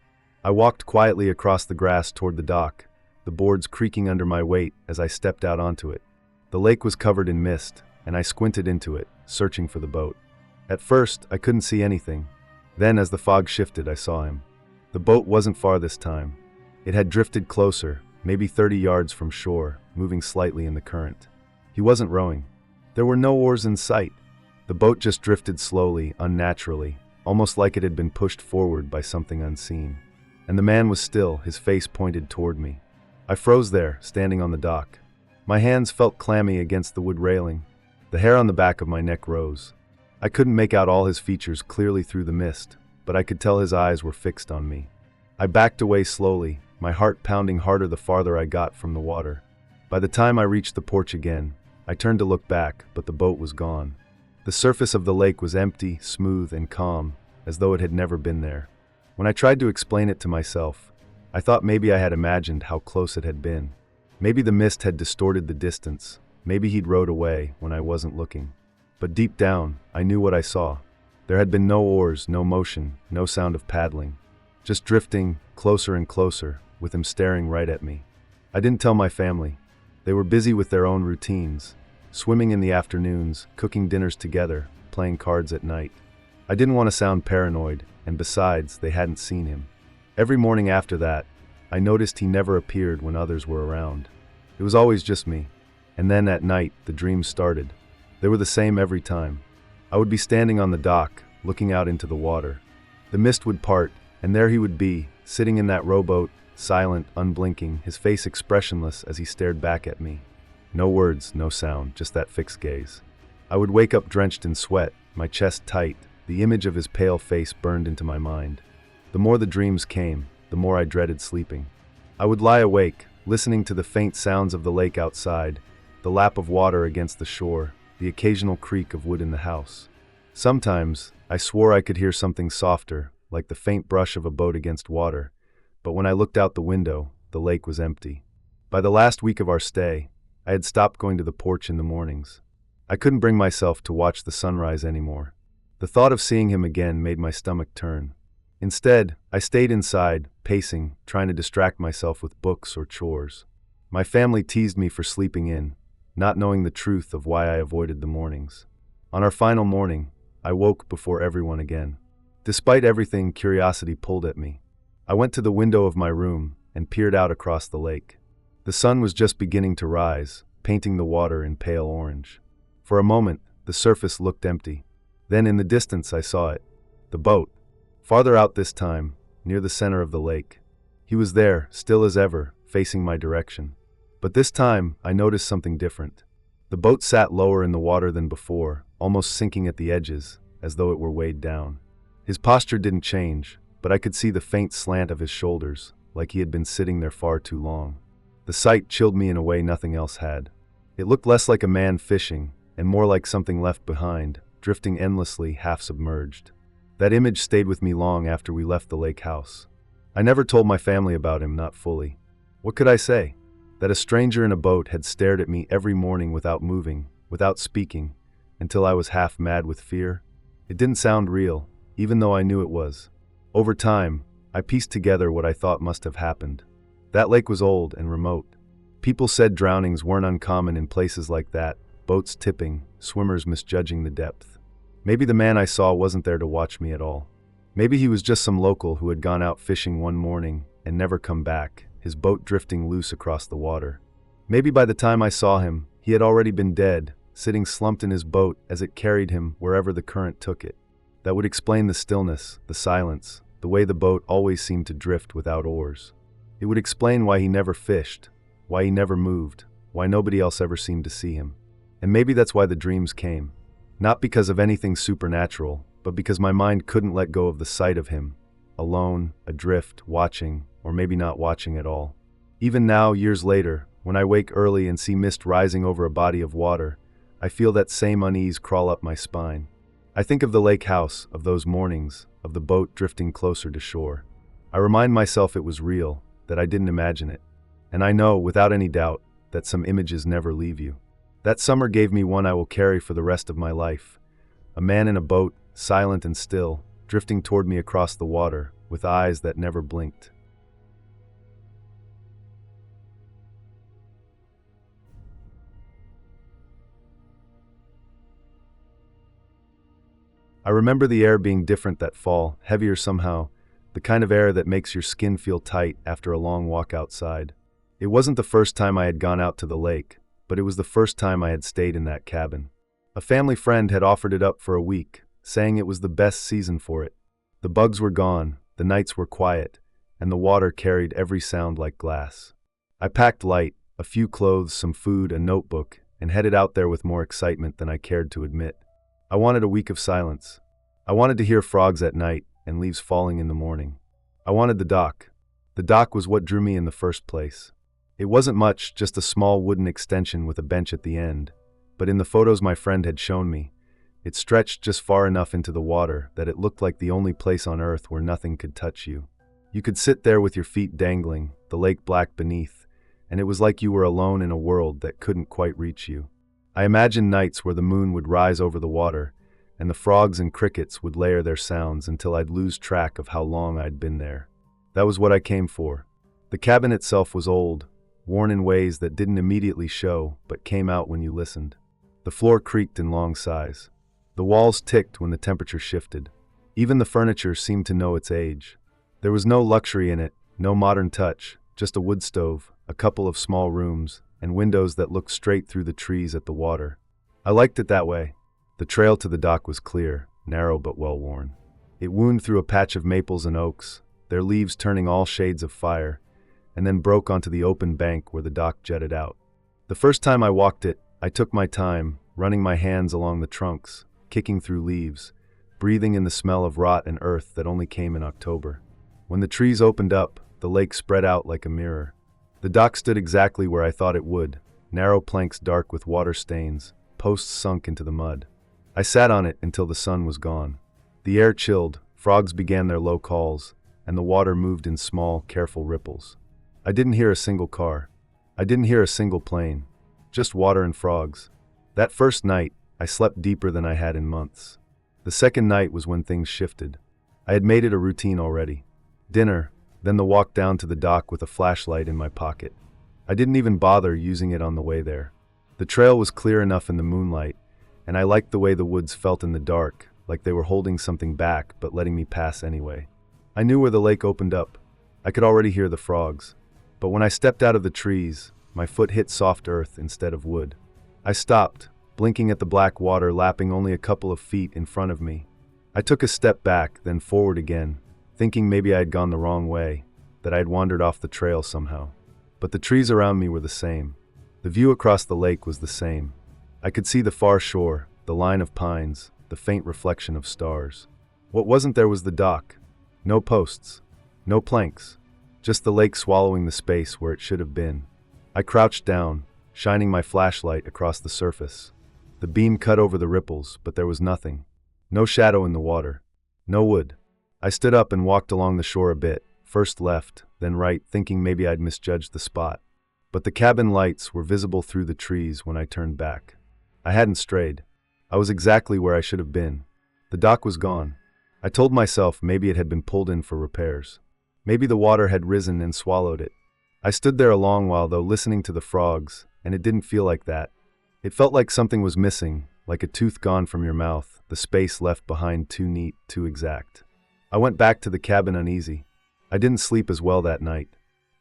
I walked quietly across the grass toward the dock, the boards creaking under my weight as I stepped out onto it. The lake was covered in mist, and I squinted into it, searching for the boat. At first, I couldn't see anything. Then, as the fog shifted, I saw him. The boat wasn't far this time. It had drifted closer, maybe 30 yards from shore, moving slightly in the current. He wasn't rowing. There were no oars in sight. The boat just drifted slowly, unnaturally, almost like it had been pushed forward by something unseen. And the man was still, his face pointed toward me. I froze there, standing on the dock. My hands felt clammy against the wood railing. The hair on the back of my neck rose. I couldn't make out all his features clearly through the mist, but I could tell his eyes were fixed on me. I backed away slowly, my heart pounding harder the farther I got from the water. By the time I reached the porch again, I turned to look back, but the boat was gone. The surface of the lake was empty, smooth, and calm, as though it had never been there. When I tried to explain it to myself, I thought maybe I had imagined how close it had been. Maybe the mist had distorted the distance. Maybe he'd rowed away when I wasn't looking. But deep down, I knew what I saw. There had been no oars, no motion, no sound of paddling. Just drifting, closer and closer, with him staring right at me. I didn't tell my family. They were busy with their own routines, swimming in the afternoons, cooking dinners together, playing cards at night. I didn't want to sound paranoid, and besides, they hadn't seen him. Every morning after that, I noticed he never appeared when others were around. It was always just me. And then at night, the dreams started. They were the same every time. I would be standing on the dock, looking out into the water. The mist would part, and there he would be, sitting in that rowboat, silent, unblinking, his face expressionless as he stared back at me. No words, no sound, just that fixed gaze. I would wake up drenched in sweat, my chest tight, the image of his pale face burned into my mind. The more the dreams came, the more I dreaded sleeping. I would lie awake, listening to the faint sounds of the lake outside, the lap of water against the shore, the occasional creak of wood in the house. Sometimes, I swore I could hear something softer, like the faint brush of a boat against water, but when I looked out the window, the lake was empty. By the last week of our stay, I had stopped going to the porch in the mornings. I couldn't bring myself to watch the sunrise anymore. The thought of seeing him again made my stomach turn. Instead, I stayed inside, pacing, trying to distract myself with books or chores. My family teased me for sleeping in, not knowing the truth of why I avoided the mornings. On our final morning, I woke before everyone again. Despite everything, curiosity pulled at me. I went to the window of my room and peered out across the lake. The sun was just beginning to rise, painting the water in pale orange. For a moment, the surface looked empty. Then in the distance I saw it. The boat. Farther out this time, near the center of the lake. He was there, still as ever, facing my direction. But this time, I noticed something different. The boat sat lower in the water than before, almost sinking at the edges, as though it were weighed down. His posture didn't change, but I could see the faint slant of his shoulders, like he had been sitting there far too long. The sight chilled me in a way nothing else had. It looked less like a man fishing, and more like something left behind, drifting endlessly, half-submerged. That image stayed with me long after we left the lake house. I never told my family about him, not fully. What could I say? That a stranger in a boat had stared at me every morning without moving, without speaking, until I was half mad with fear? It didn't sound real, even though I knew it was. Over time, I pieced together what I thought must have happened. That lake was old and remote. People said drownings weren't uncommon in places like that, boats tipping, swimmers misjudging the depth. Maybe the man I saw wasn't there to watch me at all. Maybe he was just some local who had gone out fishing one morning and never come back, his boat drifting loose across the water. Maybe by the time I saw him, he had already been dead, sitting slumped in his boat as it carried him wherever the current took it. That would explain the stillness, the silence, the way the boat always seemed to drift without oars. It would explain why he never fished, why he never moved, why nobody else ever seemed to see him. And maybe that's why the dreams came. Not because of anything supernatural, but because my mind couldn't let go of the sight of him, alone, adrift, watching, or maybe not watching at all. Even now, years later, when I wake early and see mist rising over a body of water, I feel that same unease crawl up my spine. I think of the lake house, of those mornings, of the boat drifting closer to shore. I remind myself it was real, that I didn't imagine it. And I know, without any doubt, that some images never leave you. That summer gave me one I will carry for the rest of my life. A man in a boat, silent and still, drifting toward me across the water, with eyes that never blinked. I remember the air being different that fall, heavier somehow, the kind of air that makes your skin feel tight after a long walk outside. It wasn't the first time I had gone out to the lake, but it was the first time I had stayed in that cabin. A family friend had offered it up for a week, saying it was the best season for it. The bugs were gone, the nights were quiet, and the water carried every sound like glass. I packed light, a few clothes, some food, a notebook, and headed out there with more excitement than I cared to admit. I wanted a week of silence. I wanted to hear frogs at night and leaves falling in the morning. I wanted the dock. The dock was what drew me in the first place. It wasn't much, just a small wooden extension with a bench at the end, but in the photos my friend had shown me, it stretched just far enough into the water that it looked like the only place on earth where nothing could touch you. You could sit there with your feet dangling, the lake black beneath, and it was like you were alone in a world that couldn't quite reach you. I imagined nights where the moon would rise over the water, and the frogs and crickets would layer their sounds until I'd lose track of how long I'd been there. That was what I came for. The cabin itself was old, worn in ways that didn't immediately show, but came out when you listened. The floor creaked in long sighs. The walls ticked when the temperature shifted. Even the furniture seemed to know its age. There was no luxury in it, no modern touch, just a wood stove, a couple of small rooms, and windows that looked straight through the trees at the water. I liked it that way. The trail to the dock was clear, narrow but well-worn. It wound through a patch of maples and oaks, their leaves turning all shades of fire, and then broke onto the open bank where the dock jutted out. The first time I walked it, I took my time, running my hands along the trunks, kicking through leaves, breathing in the smell of rot and earth that only came in October. When the trees opened up, the lake spread out like a mirror. The dock stood exactly where I thought it would, narrow planks dark with water stains, posts sunk into the mud. I sat on it until the sun was gone. The air chilled, frogs began their low calls, and the water moved in small, careful ripples. I didn't hear a single car. I didn't hear a single plane. Just water and frogs. That first night, I slept deeper than I had in months. The second night was when things shifted. I had made it a routine already. Dinner, then the walk down to the dock with a flashlight in my pocket. I didn't even bother using it on the way there. The trail was clear enough in the moonlight, and I liked the way the woods felt in the dark, like they were holding something back but letting me pass anyway. I knew where the lake opened up, I could already hear the frogs. But when I stepped out of the trees, my foot hit soft earth instead of wood. I stopped, blinking at the black water lapping only a couple of feet in front of me. I took a step back, then forward again, thinking maybe I had gone the wrong way, that I had wandered off the trail somehow. But the trees around me were the same. The view across the lake was the same. I could see the far shore, the line of pines, the faint reflection of stars. What wasn't there was the dock. No posts, no planks, just the lake swallowing the space where it should have been. I crouched down, shining my flashlight across the surface. The beam cut over the ripples, but there was nothing. No shadow in the water. No wood. I stood up and walked along the shore a bit, first left, then right, thinking maybe I'd misjudged the spot. But the cabin lights were visible through the trees when I turned back. I hadn't strayed. I was exactly where I should have been. The dock was gone. I told myself maybe it had been pulled in for repairs. Maybe the water had risen and swallowed it. I stood there a long while though, listening to the frogs, and it didn't feel like that. It felt like something was missing, like a tooth gone from your mouth, the space left behind too neat, too exact. I went back to the cabin uneasy. I didn't sleep as well that night.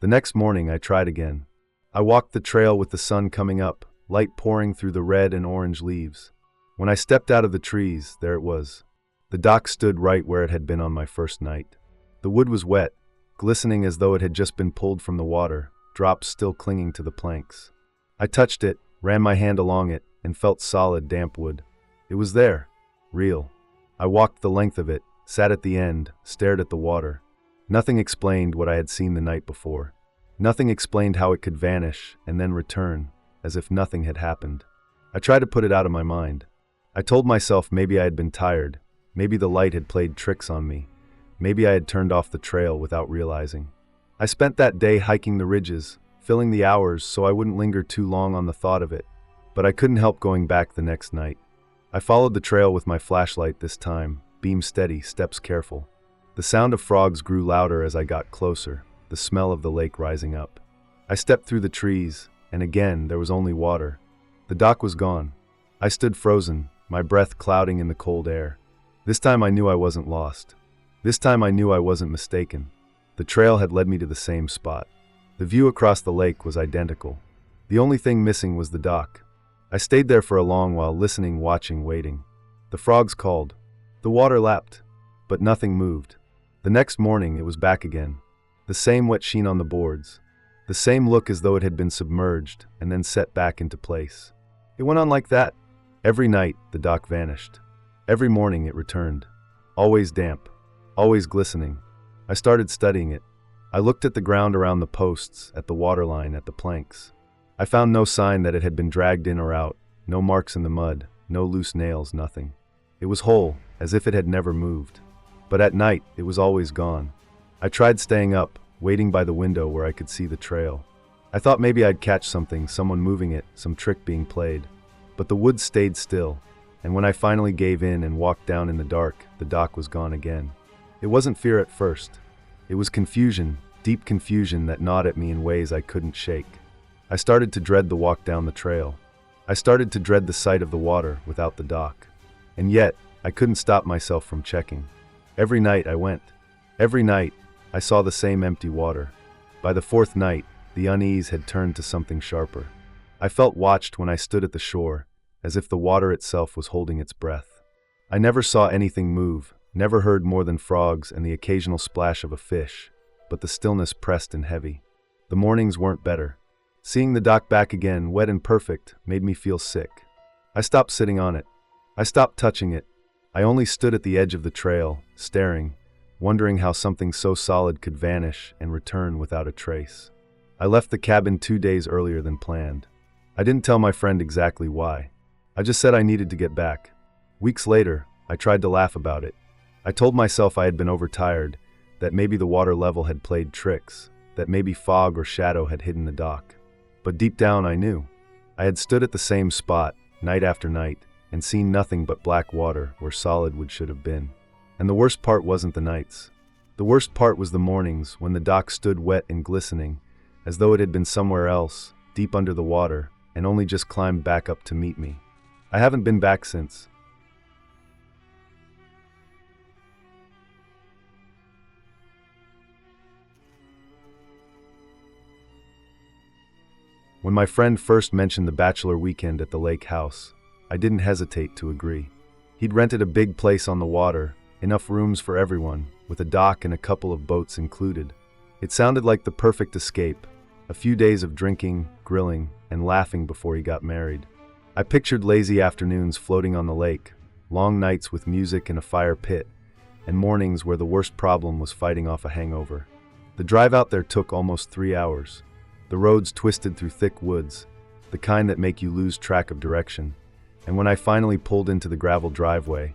The next morning I tried again. I walked the trail with the sun coming up, light pouring through the red and orange leaves. When I stepped out of the trees, there it was. The dock stood right where it had been on my first night. The wood was wet, glistening as though it had just been pulled from the water, drops still clinging to the planks. I touched it, ran my hand along it, and felt solid, damp wood. It was there, real. I walked the length of it, sat at the end, stared at the water. Nothing explained what I had seen the night before. Nothing explained how it could vanish and then return, as if nothing had happened. I tried to put it out of my mind. I told myself maybe I had been tired, maybe the light had played tricks on me, maybe I had turned off the trail without realizing. I spent that day hiking the ridges, filling the hours so I wouldn't linger too long on the thought of it, but I couldn't help going back the next night. I followed the trail with my flashlight this time, beam steady, steps careful. The sound of frogs grew louder as I got closer, the smell of the lake rising up. I stepped through the trees, and again there was only water. The dock was gone. I stood frozen, my breath clouding in the cold air. This time I knew I wasn't lost. This time I knew I wasn't mistaken. The trail had led me to the same spot. The view across the lake was identical. The only thing missing was the dock. I stayed there for a long while, listening, watching, waiting. The frogs called. The water lapped, but nothing moved. The next morning it was back again. The same wet sheen on the boards. The same look as though it had been submerged and then set back into place. It went on like that. Every night the dock vanished. Every morning it returned. Always damp. Always glistening. I started studying it. I looked at the ground around the posts, at the waterline, at the planks. I found no sign that it had been dragged in or out, no marks in the mud, no loose nails, nothing. It was whole, as if it had never moved. But at night, it was always gone. I tried staying up, waiting by the window where I could see the trail. I thought maybe I'd catch something, someone moving it, some trick being played. But the woods stayed still, and when I finally gave in and walked down in the dark, the dock was gone again. It wasn't fear at first. It was confusion, deep confusion that gnawed at me in ways I couldn't shake. I started to dread the walk down the trail. I started to dread the sight of the water without the dock. And yet, I couldn't stop myself from checking. Every night I went. Every night, I saw the same empty water. By the fourth night, the unease had turned to something sharper. I felt watched when I stood at the shore, as if the water itself was holding its breath. I never saw anything move, never heard more than frogs and the occasional splash of a fish, but the stillness pressed and heavy. The mornings weren't better. Seeing the dock back again, wet and perfect, made me feel sick. I stopped sitting on it. I stopped touching it. I only stood at the edge of the trail, staring, wondering how something so solid could vanish and return without a trace. I left the cabin 2 days earlier than planned. I didn't tell my friend exactly why. I just said I needed to get back. Weeks later, I tried to laugh about it. I told myself I had been overtired, that maybe the water level had played tricks, that maybe fog or shadow had hidden the dock. But deep down I knew. I had stood at the same spot, night after night, and seen nothing but black water where solid wood should have been. And the worst part wasn't the nights. The worst part was the mornings when the dock stood wet and glistening, as though it had been somewhere else, deep under the water, and only just climbed back up to meet me. I haven't been back since. When my friend first mentioned the bachelor weekend at the lake house, I didn't hesitate to agree. He'd rented a big place on the water, enough rooms for everyone, with a dock and a couple of boats included. It sounded like the perfect escape, a few days of drinking, grilling, and laughing before he got married. I pictured lazy afternoons floating on the lake, long nights with music and a fire pit, and mornings where the worst problem was fighting off a hangover. The drive out there took almost 3 hours. The roads twisted through thick woods, the kind that make you lose track of direction, and when I finally pulled into the gravel driveway,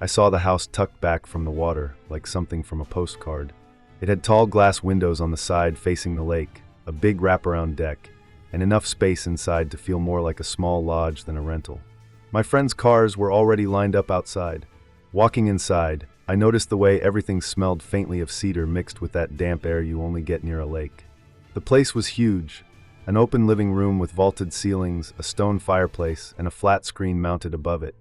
I saw the house tucked back from the water like something from a postcard. It had tall glass windows on the side facing the lake, a big wraparound deck, and enough space inside to feel more like a small lodge than a rental. My friends' cars were already lined up outside. Walking inside, I noticed the way everything smelled faintly of cedar mixed with that damp air you only get near a lake. The place was huge, an open living room with vaulted ceilings, a stone fireplace, and a flat screen mounted above it.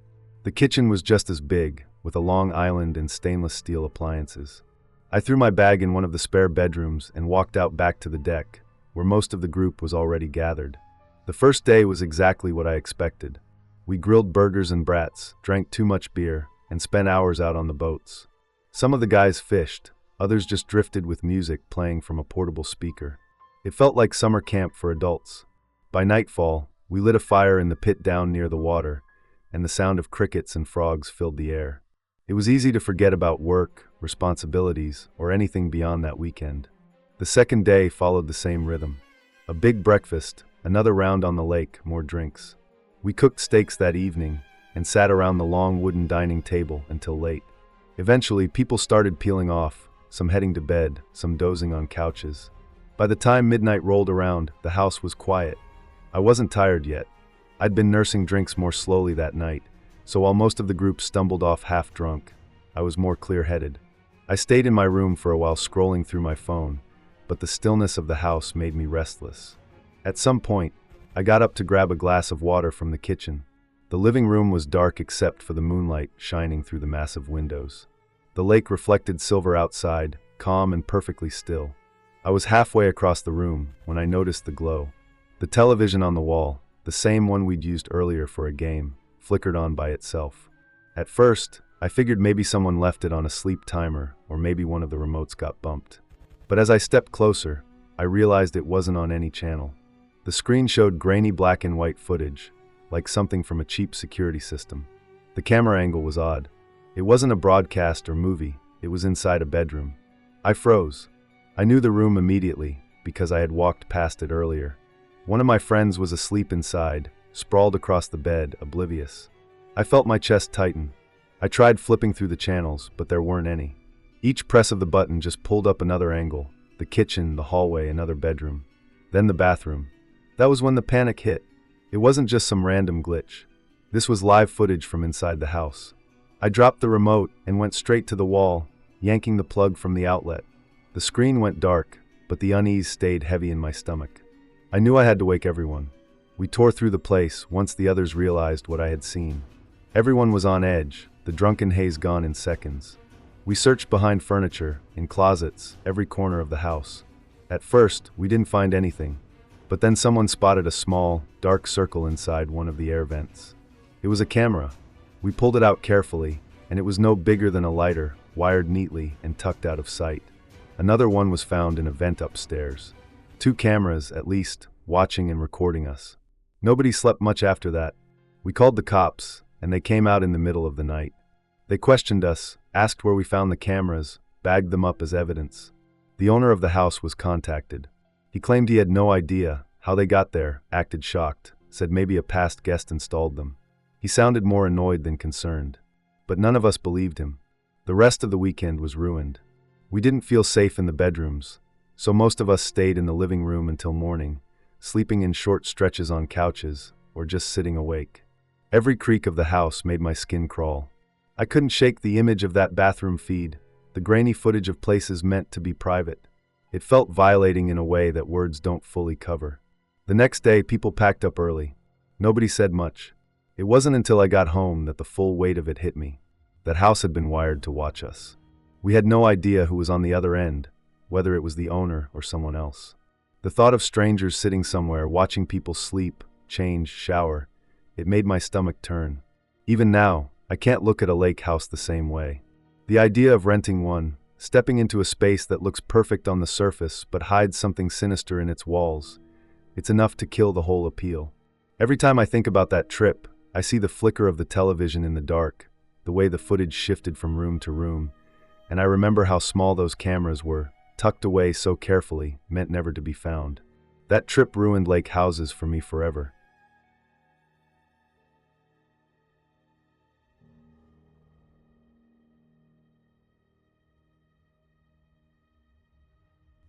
The kitchen was just as big, with a long island and stainless steel appliances. I threw my bag in one of the spare bedrooms and walked out back to the deck, where most of the group was already gathered. The first day was exactly what I expected. We grilled burgers and brats, drank too much beer, and spent hours out on the boats. Some of the guys fished, others just drifted with music playing from a portable speaker. It felt like summer camp for adults. By nightfall, we lit a fire in the pit down near the water, and the sound of crickets and frogs filled the air. It was easy to forget about work, responsibilities, or anything beyond that weekend. The second day followed the same rhythm. A big breakfast, another round on the lake, more drinks. We cooked steaks that evening and sat around the long wooden dining table until late. Eventually, people started peeling off, some heading to bed, some dozing on couches. By the time midnight rolled around, the house was quiet. I wasn't tired yet. I'd been nursing drinks more slowly that night, so while most of the group stumbled off half drunk, I was more clear-headed. I stayed in my room for a while scrolling through my phone, but the stillness of the house made me restless. At some point, I got up to grab a glass of water from the kitchen. The living room was dark except for the moonlight shining through the massive windows. The lake reflected silver outside, calm and perfectly still. I was halfway across the room when I noticed the glow. The television on the wall, the same one we'd used earlier for a game, flickered on by itself. At first, I figured maybe someone left it on a sleep timer or maybe one of the remotes got bumped. But as I stepped closer, I realized it wasn't on any channel. The screen showed grainy black and white footage, like something from a cheap security system. The camera angle was odd. It wasn't a broadcast or movie, it was inside a bedroom. I froze. I knew the room immediately because I had walked past it earlier. One of my friends was asleep inside, sprawled across the bed, oblivious. I felt my chest tighten. I tried flipping through the channels, but there weren't any. Each press of the button just pulled up another angle, the kitchen, the hallway, another bedroom. Then the bathroom. That was when the panic hit. It wasn't just some random glitch. This was live footage from inside the house. I dropped the remote and went straight to the wall, yanking the plug from the outlet. The screen went dark, but the unease stayed heavy in my stomach. I knew I had to wake everyone. We tore through the place once the others realized what I had seen. Everyone was on edge, the drunken haze gone in seconds. We searched behind furniture, in closets, every corner of the house. At first, we didn't find anything, but then someone spotted a small, dark circle inside one of the air vents. It was a camera. We pulled it out carefully, and it was no bigger than a lighter, wired neatly and tucked out of sight. Another one was found in a vent upstairs. 2 cameras, at least, watching and recording us. Nobody slept much after that. We called the cops, and they came out in the middle of the night. They questioned us, asked where we found the cameras, bagged them up as evidence. The owner of the house was contacted. He claimed he had no idea how they got there, acted shocked, said maybe a past guest installed them. He sounded more annoyed than concerned. But none of us believed him. The rest of the weekend was ruined. We didn't feel safe in the bedrooms, so most of us stayed in the living room until morning, sleeping in short stretches on couches or just sitting awake. Every creak of the house made my skin crawl. I couldn't shake the image of that bathroom feed, the grainy footage of places meant to be private. It felt violating in a way that words don't fully cover. The next day, people packed up early. Nobody said much. It wasn't until I got home that the full weight of it hit me. That house had been wired to watch us. We had no idea who was on the other end, whether it was the owner or someone else. The thought of strangers sitting somewhere, watching people sleep, change, shower, it made my stomach turn. Even now, I can't look at a lake house the same way. The idea of renting one, stepping into a space that looks perfect on the surface but hides something sinister in its walls, it's enough to kill the whole appeal. Every time I think about that trip, I see the flicker of the television in the dark, the way the footage shifted from room to room, and I remember how small those cameras were, tucked away so carefully, meant never to be found. That trip ruined lake houses for me forever.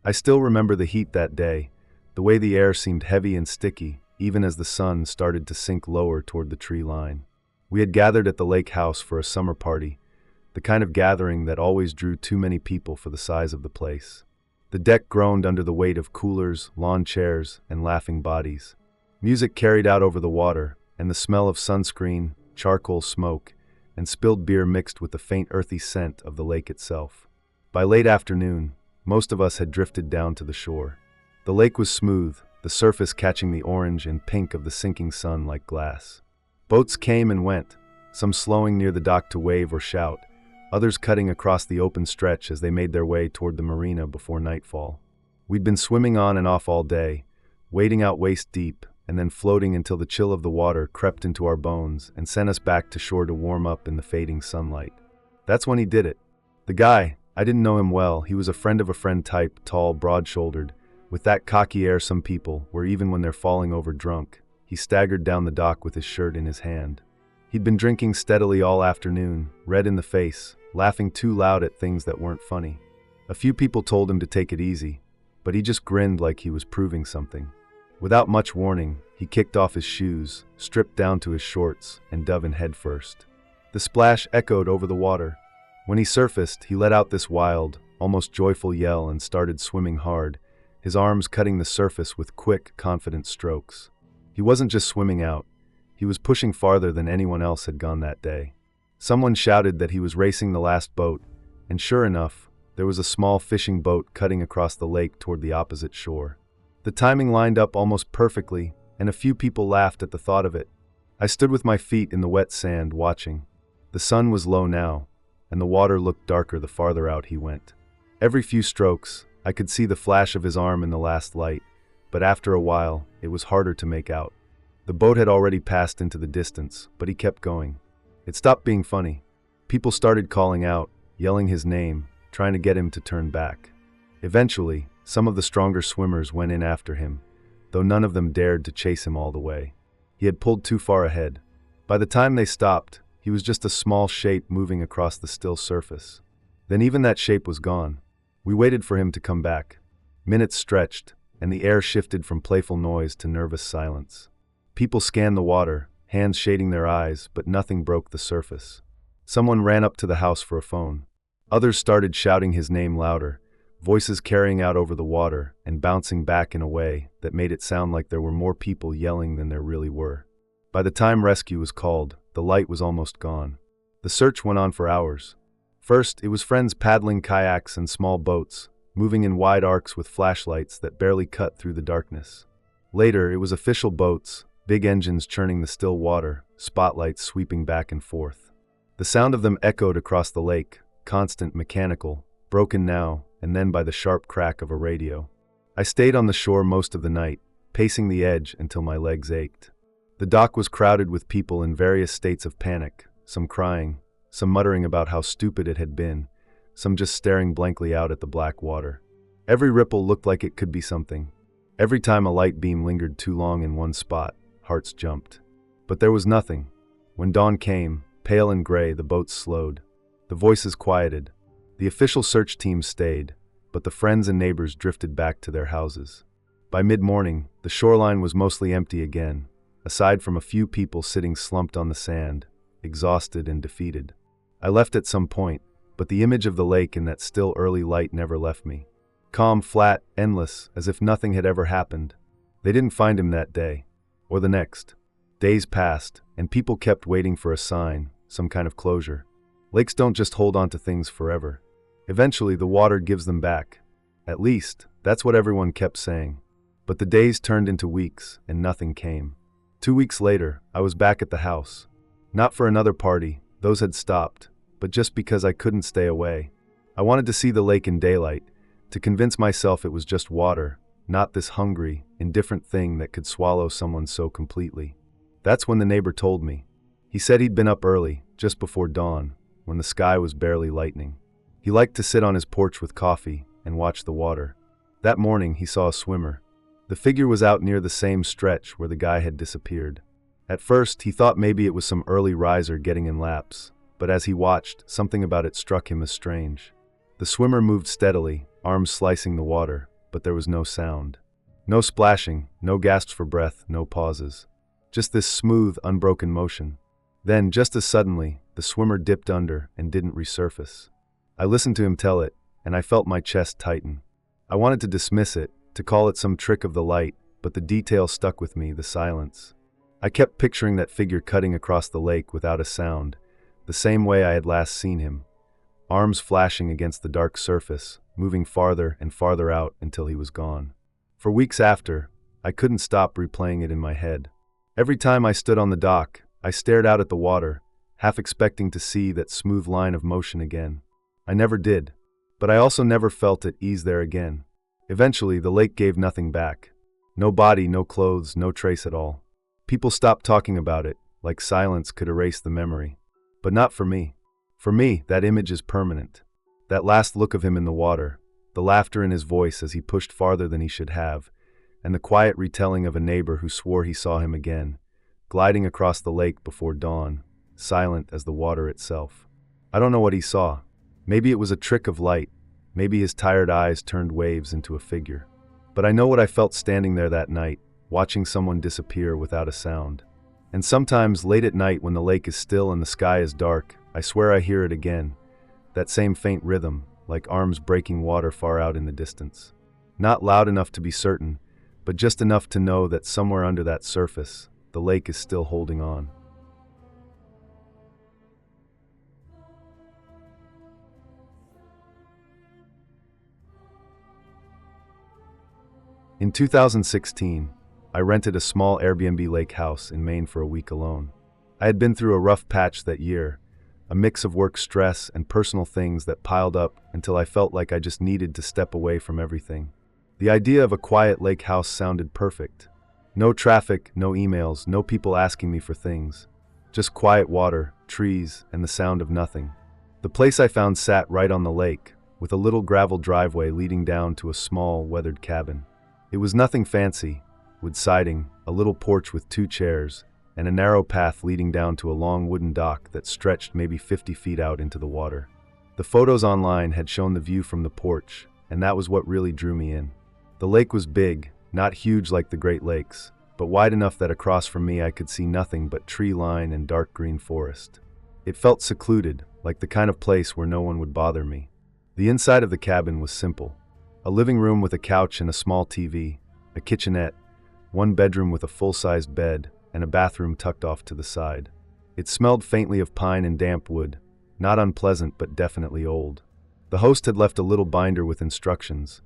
I still remember the heat that day, the way the air seemed heavy and sticky, even as the sun started to sink lower toward the tree line. We had gathered at the lake house for a summer party, the kind of gathering that always drew too many people for the size of the place. The deck groaned under the weight of coolers, lawn chairs, and laughing bodies. Music carried out over the water, and the smell of sunscreen, charcoal smoke, and spilled beer mixed with the faint earthy scent of the lake itself. By late afternoon, most of us had drifted down to the shore. The lake was smooth, the surface catching the orange and pink of the sinking sun like glass. Boats came and went, some slowing near the dock to wave or shout, others cutting across the open stretch as they made their way toward the marina before nightfall. We'd been swimming on and off all day, wading out waist deep, and then floating until the chill of the water crept into our bones and sent us back to shore to warm up in the fading sunlight. That's when he did it. The guy, I didn't know him well, he was a friend of a friend type, tall, broad-shouldered, with that cocky air some people wear even when they're falling over drunk. He staggered down the dock with his shirt in his hand. He'd been drinking steadily all afternoon, red in the face, laughing too loud at things that weren't funny. A few people told him to take it easy, but he just grinned like he was proving something. Without much warning, he kicked off his shoes, stripped down to his shorts, and dove in head first. The splash echoed over the water. When he surfaced, he let out this wild, almost joyful yell and started swimming hard, his arms cutting the surface with quick, confident strokes. He wasn't just swimming out, he was pushing farther than anyone else had gone that day. Someone shouted that he was racing the last boat, and sure enough, there was a small fishing boat cutting across the lake toward the opposite shore. The timing lined up almost perfectly, and a few people laughed at the thought of it. I stood with my feet in the wet sand, watching. The sun was low now, and the water looked darker the farther out he went. Every few strokes, I could see the flash of his arm in the last light, but after a while, it was harder to make out. The boat had already passed into the distance, but he kept going. It stopped being funny. People started calling out, yelling his name, trying to get him to turn back. Eventually, some of the stronger swimmers went in after him, though none of them dared to chase him all the way. He had pulled too far ahead. By the time they stopped, he was just a small shape moving across the still surface. Then even that shape was gone. We waited for him to come back. Minutes stretched, and the air shifted from playful noise to nervous silence. People scanned the water, hands shading their eyes, but nothing broke the surface. Someone ran up to the house for a phone. Others started shouting his name louder, voices carrying out over the water and bouncing back in a way that made it sound like there were more people yelling than there really were. By the time rescue was called, the light was almost gone. The search went on for hours. First, it was friends paddling kayaks and small boats, moving in wide arcs with flashlights that barely cut through the darkness. Later, it was official boats, big engines churning the still water, spotlights sweeping back and forth. The sound of them echoed across the lake, constant, mechanical, broken now and then by the sharp crack of a radio. I stayed on the shore most of the night, pacing the edge until my legs ached. The dock was crowded with people in various states of panic, some crying, some muttering about how stupid it had been, some just staring blankly out at the black water. Every ripple looked like it could be something. Every time a light beam lingered too long in one spot, hearts jumped. But there was nothing. When dawn came, pale and gray, the boats slowed. The voices quieted. The official search team stayed, but the friends and neighbors drifted back to their houses. By mid-morning, the shoreline was mostly empty again, aside from a few people sitting slumped on the sand, exhausted and defeated. I left at some point, but the image of the lake in that still early light never left me. Calm, flat, endless, as if nothing had ever happened. They didn't find him that day, or the next. Days passed, and people kept waiting for a sign, some kind of closure. Lakes don't just hold on to things forever. Eventually, the water gives them back. At least, that's what everyone kept saying. But the days turned into weeks, and nothing came. 2 weeks later, I was back at the house. Not for another party, those had stopped, but just because I couldn't stay away. I wanted to see the lake in daylight, to convince myself it was just water, not this hungry, indifferent thing that could swallow someone so completely. That's when the neighbor told me. He said he'd been up early, just before dawn, when the sky was barely lightening. He liked to sit on his porch with coffee and watch the water. That morning, he saw a swimmer. The figure was out near the same stretch where the guy had disappeared. At first, he thought maybe it was some early riser getting in laps, but as he watched, something about it struck him as strange. The swimmer moved steadily, arms slicing the water, but there was no sound. No splashing, no gasps for breath, no pauses. Just this smooth, unbroken motion. Then, just as suddenly, the swimmer dipped under and didn't resurface. I listened to him tell it, and I felt my chest tighten. I wanted to dismiss it, to call it some trick of the light, but the detail stuck with me, the silence. I kept picturing that figure cutting across the lake without a sound, the same way I had last seen him. Arms flashing against the dark surface, moving farther and farther out until he was gone. For weeks after, I couldn't stop replaying it in my head. Every time I stood on the dock, I stared out at the water, half expecting to see that smooth line of motion again. I never did, but I also never felt at ease there again. Eventually, the lake gave nothing back. No body, no clothes, no trace at all. People stopped talking about it, like silence could erase the memory. But not for me. For me, that image is permanent. That last look of him in the water, the laughter in his voice as he pushed farther than he should have, and the quiet retelling of a neighbor who swore he saw him again, gliding across the lake before dawn, silent as the water itself. I don't know what he saw. Maybe it was a trick of light. Maybe his tired eyes turned waves into a figure. But I know what I felt standing there that night, watching someone disappear without a sound. And sometimes late at night when the lake is still and the sky is dark, I swear I hear it again. That same faint rhythm, like arms breaking water far out in the distance. Not loud enough to be certain, but just enough to know that somewhere under that surface, the lake is still holding on. In 2016, I rented a small Airbnb lake house in Maine for a week alone. I had been through a rough patch that year, a mix of work stress and personal things that piled up until I felt like I just needed to step away from everything. The idea of a quiet lake house sounded perfect. No traffic, no emails, no people asking me for things. Just quiet water, trees, and the sound of nothing. The place I found sat right on the lake, with a little gravel driveway leading down to a small, weathered cabin. It was nothing fancy, wood siding, a little porch with 2 chairs, and a narrow path leading down to a long wooden dock that stretched maybe 50 feet out into the water. The photos online had shown the view from the porch, and that was what really drew me in. The lake was big, not huge like the Great Lakes, but wide enough that across from me I could see nothing but tree line and dark green forest. It felt secluded, like the kind of place where no one would bother me. The inside of the cabin was simple. A living room with a couch and a small TV, a kitchenette, 1 bedroom with a full-sized bed, and a bathroom tucked off to the side. It smelled faintly of pine and damp wood, not unpleasant but definitely old. The host had left a little binder with instructions,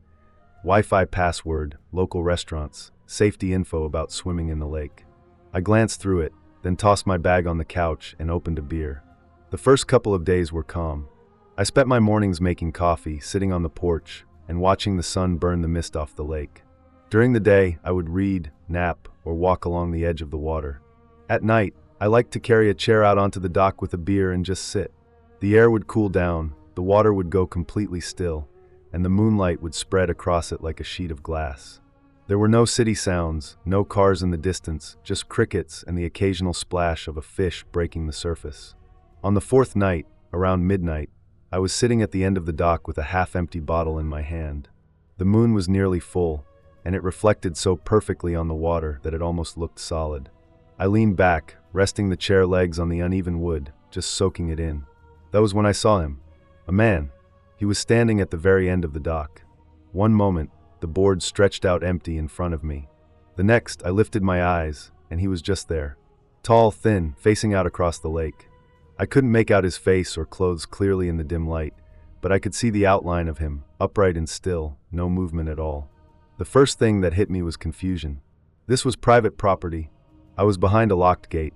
Wi-Fi password, local restaurants, safety info about swimming in the lake. I glanced through it, then tossed my bag on the couch and opened a beer. The first couple of days were calm. I spent my mornings making coffee, sitting on the porch, and watching the sun burn the mist off the lake. During the day, I would read, nap, or walk along the edge of the water. At night, I liked to carry a chair out onto the dock with a beer and just sit. The air would cool down, the water would go completely still, and the moonlight would spread across it like a sheet of glass. There were no city sounds, no cars in the distance, just crickets and the occasional splash of a fish breaking the surface. On the 4th night, around midnight, I was sitting at the end of the dock with a half-empty bottle in my hand. The moon was nearly full, and it reflected so perfectly on the water that it almost looked solid. I leaned back, resting the chair legs on the uneven wood, just soaking it in. That was when I saw him. A man. He was standing at the very end of the dock. One moment, the board stretched out empty in front of me. The next, I lifted my eyes, and he was just there. Tall, thin, facing out across the lake. I couldn't make out his face or clothes clearly in the dim light, but I could see the outline of him, upright and still, no movement at all. The first thing that hit me was confusion. This was private property. I was behind a locked gate.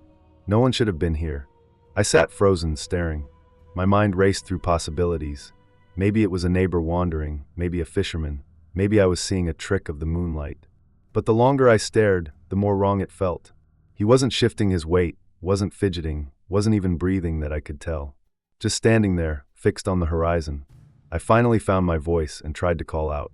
No one should have been here. I sat frozen, staring. My mind raced through possibilities. Maybe it was a neighbor wandering, maybe a fisherman, maybe I was seeing a trick of the moonlight. But the longer I stared, the more wrong it felt. He wasn't shifting his weight, wasn't fidgeting, wasn't even breathing that I could tell. Just standing there, fixed on the horizon. I finally found my voice and tried to call out.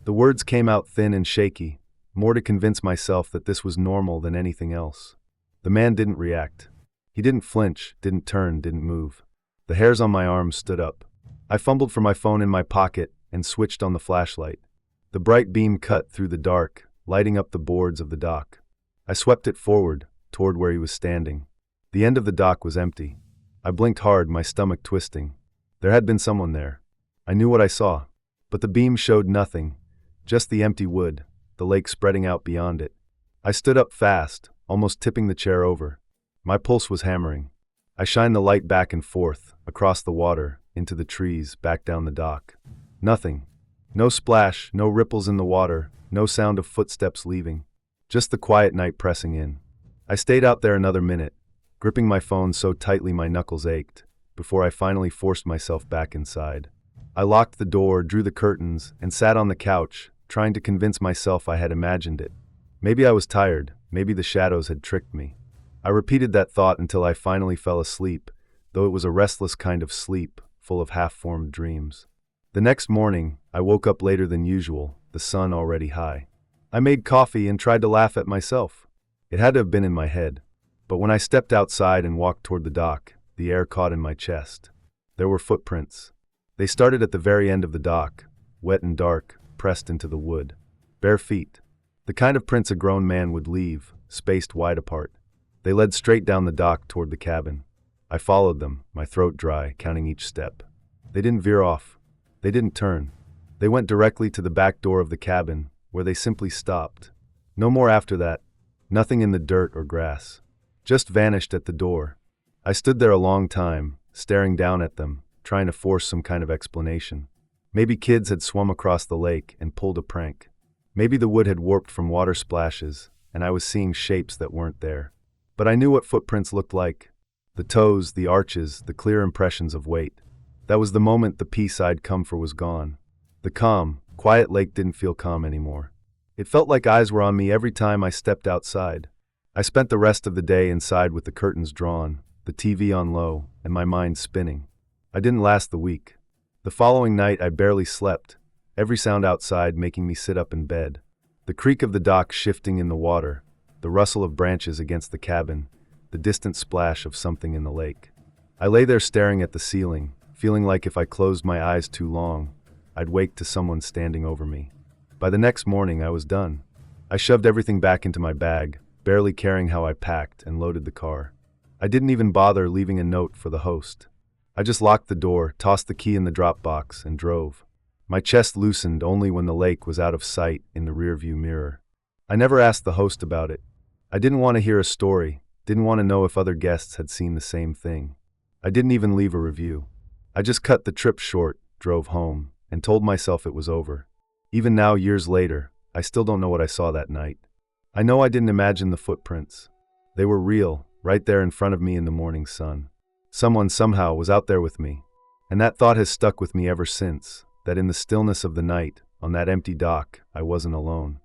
The words came out thin and shaky, more to convince myself that this was normal than anything else. The man didn't react. He didn't flinch, didn't turn, didn't move. The hairs on my arms stood up. I fumbled for my phone in my pocket and switched on the flashlight. The bright beam cut through the dark, lighting up the boards of the dock. I swept it forward, toward where he was standing. The end of the dock was empty. I blinked hard, my stomach twisting. There had been someone there. I knew what I saw, but the beam showed nothing, just the empty wood, the lake spreading out beyond it. I stood up fast, almost tipping the chair over. My pulse was hammering. I shined the light back and forth, across the water, into the trees, back down the dock. Nothing. No splash, no ripples in the water, no sound of footsteps leaving. Just the quiet night pressing in. I stayed out there another minute, gripping my phone so tightly my knuckles ached, before I finally forced myself back inside. I locked the door, drew the curtains, and sat on the couch, trying to convince myself I had imagined it. Maybe I was tired, maybe the shadows had tricked me. I repeated that thought until I finally fell asleep, though it was a restless kind of sleep, full of half-formed dreams. The next morning, I woke up later than usual, the sun already high. I made coffee and tried to laugh at myself. It had to have been in my head. But when I stepped outside and walked toward the dock, the air caught in my chest. There were footprints. They started at the very end of the dock, wet and dark, pressed into the wood. Bare feet. The kind of prints a grown man would leave, spaced wide apart. They led straight down the dock toward the cabin. I followed them, my throat dry, counting each step. They didn't veer off. They didn't turn. They went directly to the back door of the cabin, where they simply stopped. No more after that. Nothing in the dirt or grass. Just vanished at the door. I stood there a long time, staring down at them, trying to force some kind of explanation. Maybe kids had swum across the lake and pulled a prank. Maybe the wood had warped from water splashes, and I was seeing shapes that weren't there. But I knew what footprints looked like. The toes, the arches, the clear impressions of weight. That was the moment the peace I'd come for was gone. The calm, quiet lake didn't feel calm anymore. It felt like eyes were on me every time I stepped outside. I spent the rest of the day inside with the curtains drawn, the TV on low, and my mind spinning. I didn't last the week. The following night I barely slept, every sound outside making me sit up in bed. The creak of the dock shifting in the water, the rustle of branches against the cabin, the distant splash of something in the lake. I lay there staring at the ceiling, feeling like if I closed my eyes too long, I'd wake to someone standing over me. By the next morning I was done. I shoved everything back into my bag, barely caring how I packed and loaded the car. I didn't even bother leaving a note for the host. I just locked the door, tossed the key in the drop box, and drove. My chest loosened only when the lake was out of sight in the rearview mirror. I never asked the host about it. I didn't want to hear a story, didn't want to know if other guests had seen the same thing. I didn't even leave a review. I just cut the trip short, drove home, and told myself it was over. Even now, years later, I still don't know what I saw that night. I know I didn't imagine the footprints. They were real, right there in front of me in the morning sun. Someone somehow was out there with me. And that thought has stuck with me ever since, that in the stillness of the night, on that empty dock, I wasn't alone.